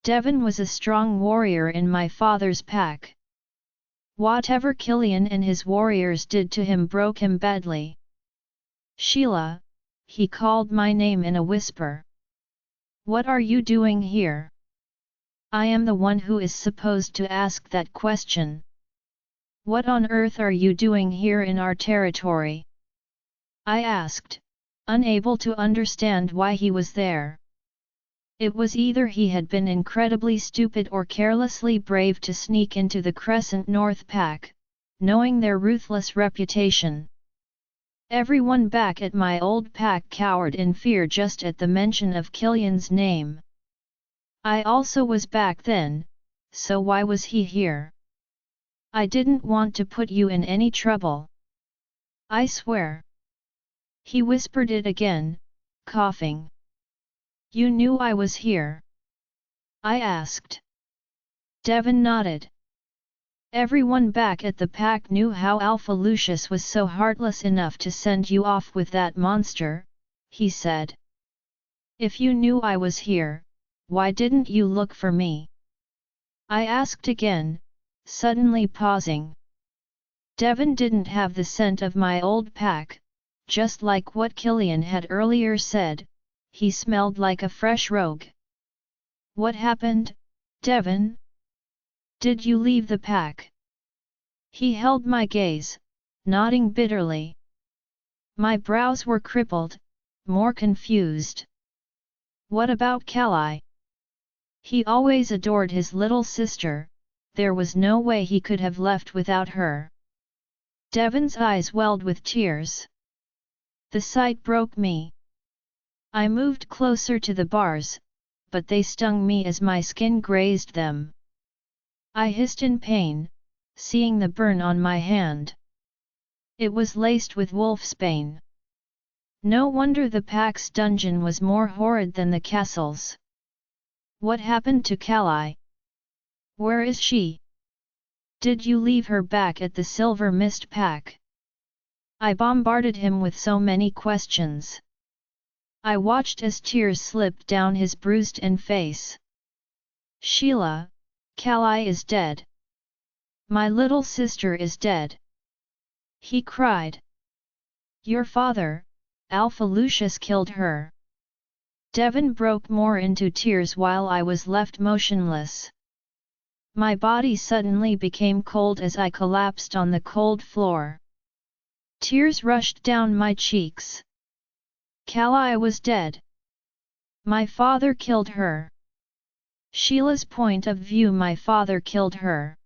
Devon was a strong warrior in my father's pack. Whatever Killian and his warriors did to him broke him badly. "Sheila," he called my name in a whisper. "What are you doing here?" I am the one who is supposed to ask that question. "What on earth are you doing here in our territory?" I asked, unable to understand why he was there. It was either he had been incredibly stupid or carelessly brave to sneak into the Crescent North Pack, knowing their ruthless reputation. Everyone back at my old pack cowered in fear just at the mention of Killian's name. I also was back then, so why was he here? "I didn't want to put you in any trouble. I swear." He whispered it again, coughing. "You knew I was here?" I asked. Devon nodded. "Everyone back at the pack knew how Alpha Lucius was so heartless enough to send you off with that monster," he said. "If you knew I was here, why didn't you look for me?" I asked again, suddenly pausing. Devon didn't have the scent of my old pack, just like what Killian had earlier said. He smelled like a fresh rogue. "What happened, Devon? Did you leave the pack?" He held my gaze, nodding bitterly. My brows were crippled, more confused. What about Callie? He always adored his little sister, there was no way he could have left without her. Devon's eyes welled with tears. The sight broke me. I moved closer to the bars, but they stung me as my skin grazed them. I hissed in pain, seeing the burn on my hand. It was laced with wolfsbane. No wonder the pack's dungeon was more horrid than the castle's. What happened to Callie? Where is she? Did you leave her back at the Silver Mist Pack? I bombarded him with so many questions. I watched as tears slipped down his bruised face. Sheila, Callie is dead. My little sister is dead. He cried. Your father, Alpha Lucius, killed her. Devon broke more into tears while I was left motionless. My body suddenly became cold as I collapsed on the cold floor. Tears rushed down my cheeks. Callie was dead. My father killed her. Sheila's point of view, my father killed her.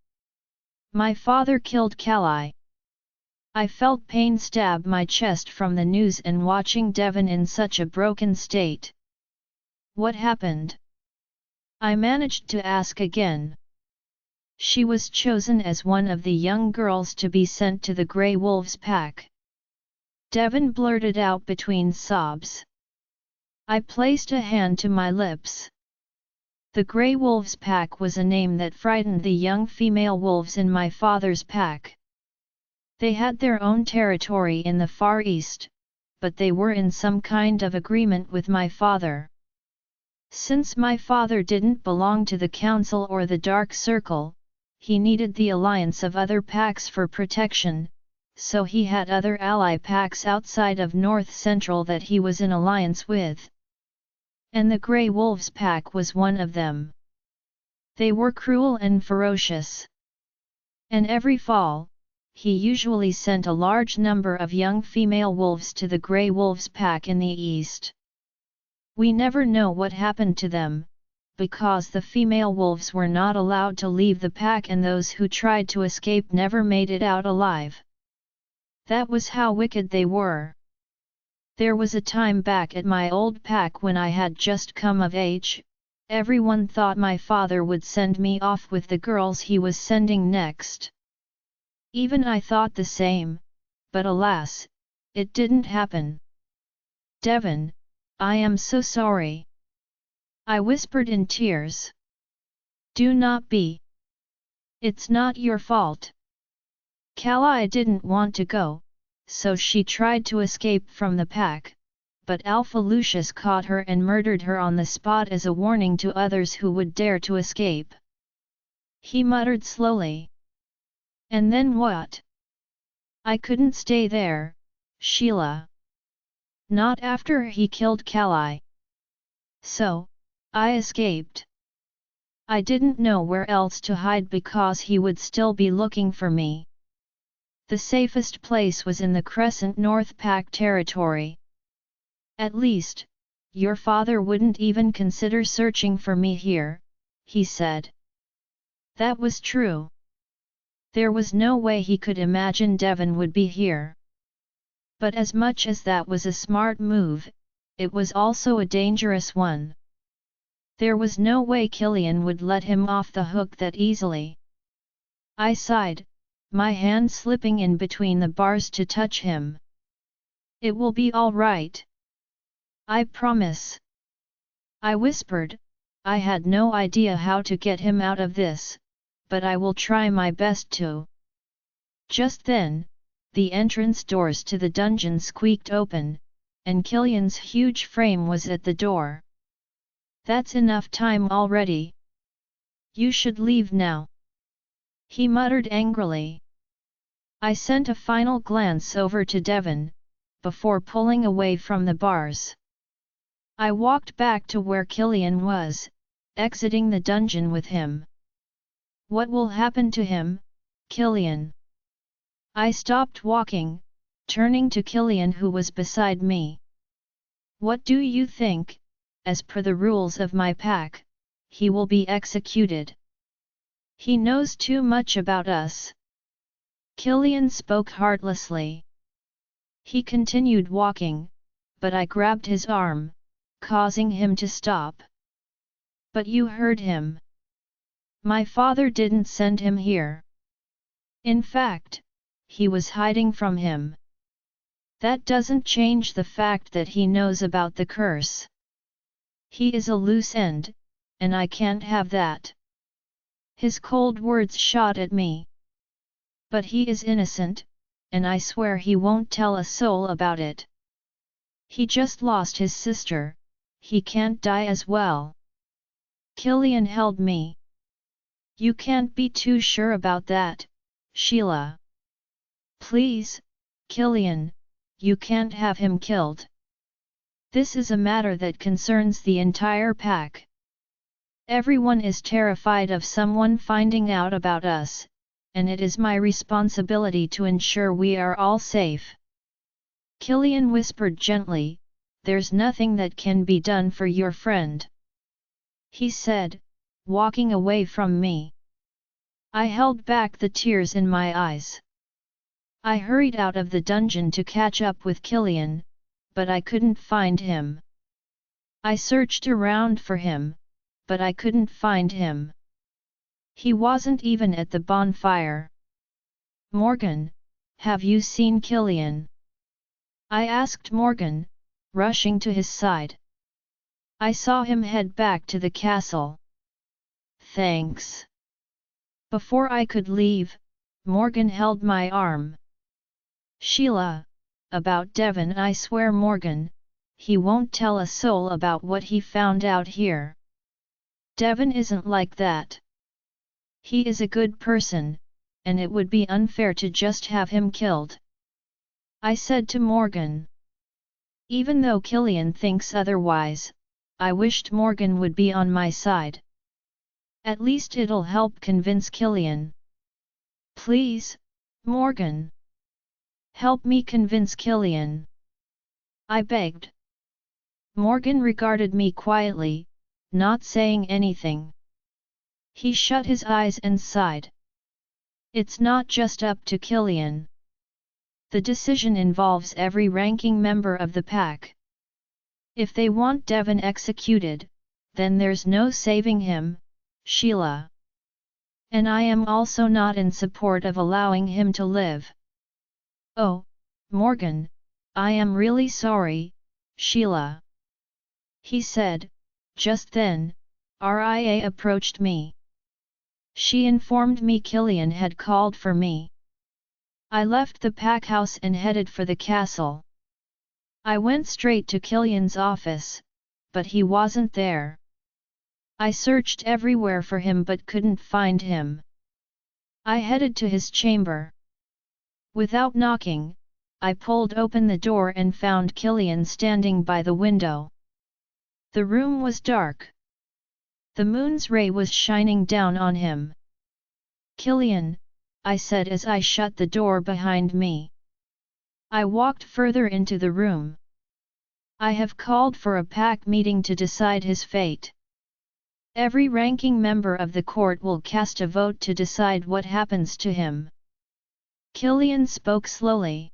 My father killed Callie. I felt pain stab my chest from the news and watching Devon in such a broken state. What happened? I managed to ask again. She was chosen as one of the young girls to be sent to the Grey Wolves pack. Devon blurted out between sobs. I placed a hand to my lips. The Grey Wolves pack was a name that frightened the young female wolves in my father's pack. They had their own territory in the Far East, but they were in some kind of agreement with my father. Since my father didn't belong to the Council or the Dark Circle, he needed the alliance of other packs for protection, so he had other ally packs outside of North Central that he was in alliance with. And the Grey Wolves pack was one of them. They were cruel and ferocious. And every fall, he usually sent a large number of young female wolves to the Grey Wolves pack in the east. We never know what happened to them, because the female wolves were not allowed to leave the pack and those who tried to escape never made it out alive. That was how wicked they were. There was a time back at my old pack when I had just come of age, everyone thought my father would send me off with the girls he was sending next. Even I thought the same, but alas, it didn't happen. Devon, I am so sorry. I whispered in tears. Do not be. It's not your fault. Callie didn't want to go, so she tried to escape from the pack, but Alpha Lucius caught her and murdered her on the spot as a warning to others who would dare to escape. He muttered slowly. And then what? I couldn't stay there, Sheila. Not after he killed Callie. So, I escaped. I didn't know where else to hide because he would still be looking for me. The safest place was in the Crescent North Pack territory. At least, your father wouldn't even consider searching for me here, he said. That was true. There was no way he could imagine Devon would be here. But as much as that was a smart move, it was also a dangerous one. There was no way Killian would let him off the hook that easily. I sighed, my hand slipping in between the bars to touch him. It will be all right. I promise. I whispered, I had no idea how to get him out of this, but I will try my best to. Just then, the entrance doors to the dungeon squeaked open, and Killian's huge frame was at the door. That's enough time already. You should leave now. He muttered angrily. I sent a final glance over to Devon, before pulling away from the bars. I walked back to where Killian was, exiting the dungeon with him. What will happen to him, Killian? I stopped walking, turning to Killian who was beside me. What do you think? As per the rules of my pack, he will be executed. He knows too much about us. Killian spoke heartlessly. He continued walking, but I grabbed his arm, causing him to stop. But you heard him. My father didn't send him here. In fact, he was hiding from him. That doesn't change the fact that he knows about the curse. He is a loose end, and I can't have that. His cold words shot at me. But he is innocent, and I swear he won't tell a soul about it. He just lost his sister, he can't die as well. Killian held me. You can't be too sure about that, Sheila. Please, Killian, you can't have him killed. This is a matter that concerns the entire pack. Everyone is terrified of someone finding out about us, and it is my responsibility to ensure we are all safe. Killian whispered gently, there's nothing that can be done for your friend. He said, walking away from me. I held back the tears in my eyes. I hurried out of the dungeon to catch up with Killian, but I couldn't find him. I searched around for him, but I couldn't find him. He wasn't even at the bonfire. Morgan, have you seen Killian? I asked Morgan, rushing to his side. I saw him head back to the castle. Thanks. Before I could leave, Morgan held my arm. Sheila, about Devon I swear Morgan, he won't tell a soul about what he found out here. Devon isn't like that. He is a good person, and it would be unfair to just have him killed. I said to Morgan. Even though Killian thinks otherwise, I wished Morgan would be on my side. At least it'll help convince Killian. Please, Morgan. Help me convince Killian. I begged. Morgan regarded me quietly, not saying anything. He shut his eyes and sighed. It's not just up to Killian. The decision involves every ranking member of the pack. If they want Devon executed, then there's no saving him, Sheila. And I am also not in support of allowing him to live. Oh, Morgan, I am really sorry, Sheila. He said. Just then, Ria approached me. She informed me Killian had called for me. I left the pack house and headed for the castle. I went straight to Killian's office, but he wasn't there. I searched everywhere for him but couldn't find him. I headed to his chamber. Without knocking, I pulled open the door and found Killian standing by the window. The room was dark. The moon's ray was shining down on him. Killian, I said as I shut the door behind me. I walked further into the room. I have called for a pack meeting to decide his fate. Every ranking member of the court will cast a vote to decide what happens to him. Killian spoke slowly.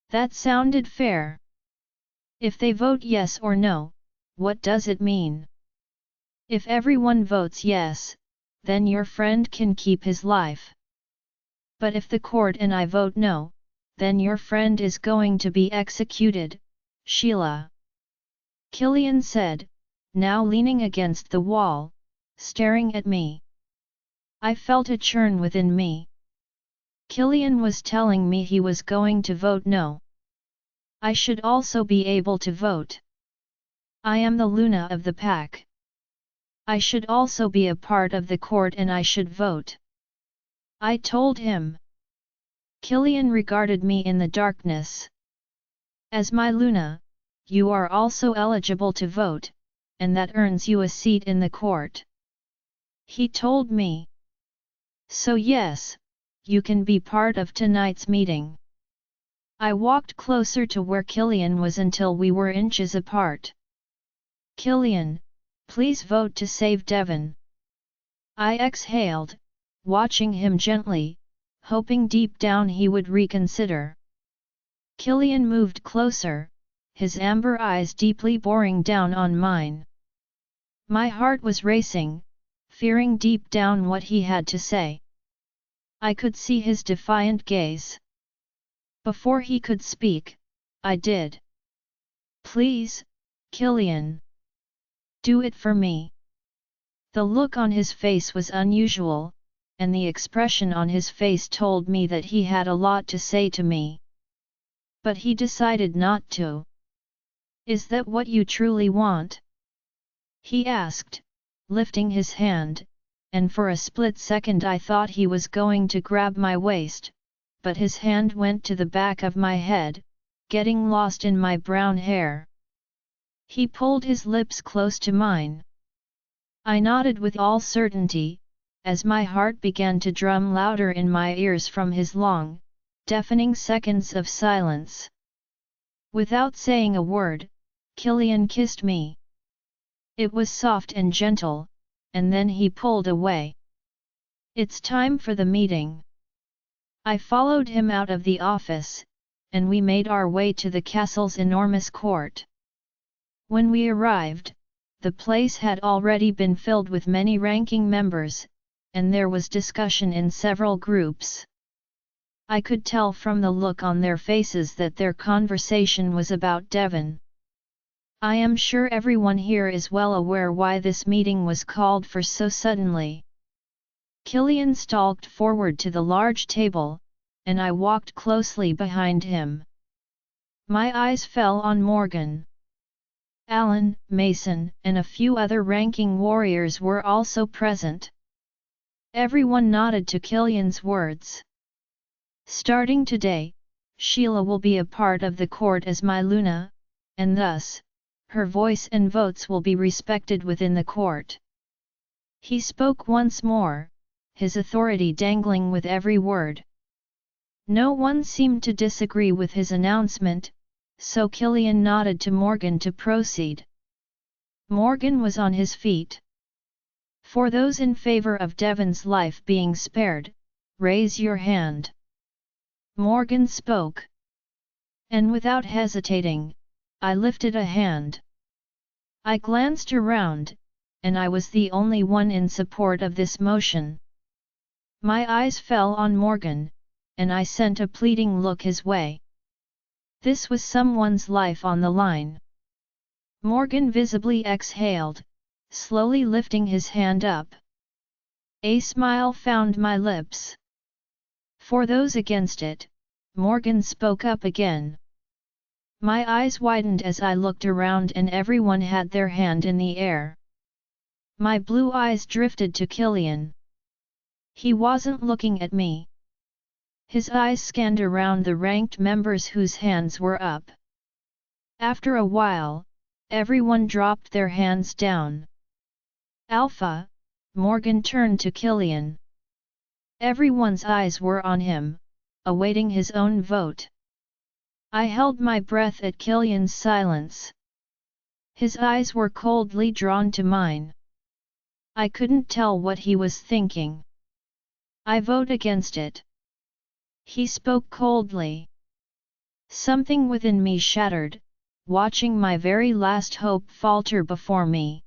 That sounded fair. If they vote yes or no, what does it mean? If everyone votes yes, then your friend can keep his life. But if the court and I vote no, then your friend is going to be executed, Sheila. Killian said, now leaning against the wall, staring at me. I felt a churn within me. Killian was telling me he was going to vote no. I should also be able to vote. I am the Luna of the pack. I should also be a part of the court and I should vote. I told him. Killian regarded me in the darkness. As my Luna, you are also eligible to vote, and that earns you a seat in the court. He told me. So yes, you can be part of tonight's meeting. I walked closer to where Killian was until we were inches apart. Killian, please vote to save Devon. I exhaled, watching him gently, hoping deep down he would reconsider. Killian moved closer, his amber eyes deeply boring down on mine. My heart was racing, fearing deep down what he had to say. I could see his defiant gaze. Before he could speak, I did. Please, Killian. Do it for me. The look on his face was unusual, and the expression on his face told me that he had a lot to say to me. But he decided not to. Is that what you truly want? He asked, lifting his hand, and for a split second I thought he was going to grab my waist, but his hand went to the back of my head, getting lost in my brown hair. He pulled his lips close to mine. I nodded with all certainty, as my heart began to drum louder in my ears from his long, deafening seconds of silence. Without saying a word, Killian kissed me. It was soft and gentle, and then he pulled away. It's time for the meeting. I followed him out of the office, and we made our way to the castle's enormous court. When we arrived, the place had already been filled with many ranking members, and there was discussion in several groups. I could tell from the look on their faces that their conversation was about Devon. I am sure everyone here is well aware why this meeting was called for so suddenly. Killian stalked forward to the large table, and I walked closely behind him. My eyes fell on Morgan. Alan, Mason, and a few other ranking warriors were also present. Everyone nodded to Killian's words. Starting today, Sheila will be a part of the court as my Luna, and thus, her voice and votes will be respected within the court. He spoke once more, his authority dangling with every word. No one seemed to disagree with his announcement, so Killian nodded to Morgan to proceed. Morgan was on his feet. For those in favor of Devon's life being spared, raise your hand. Morgan spoke. And without hesitating, I lifted a hand. I glanced around, and I was the only one in support of this motion. My eyes fell on Morgan, and I sent a pleading look his way. This was someone's life on the line. Morgan visibly exhaled, slowly lifting his hand up. A smile found my lips. For those against it, Morgan spoke up again. My eyes widened as I looked around and everyone had their hand in the air. My blue eyes drifted to Killian. He wasn't looking at me. His eyes scanned around the ranked members whose hands were up. After a while, everyone dropped their hands down. Alpha, Morgan turned to Killian. Everyone's eyes were on him, awaiting his own vote. I held my breath at Killian's silence. His eyes were coldly drawn to mine. I couldn't tell what he was thinking. I vote against it. He spoke coldly. Something within me shattered, watching my very last hope falter before me.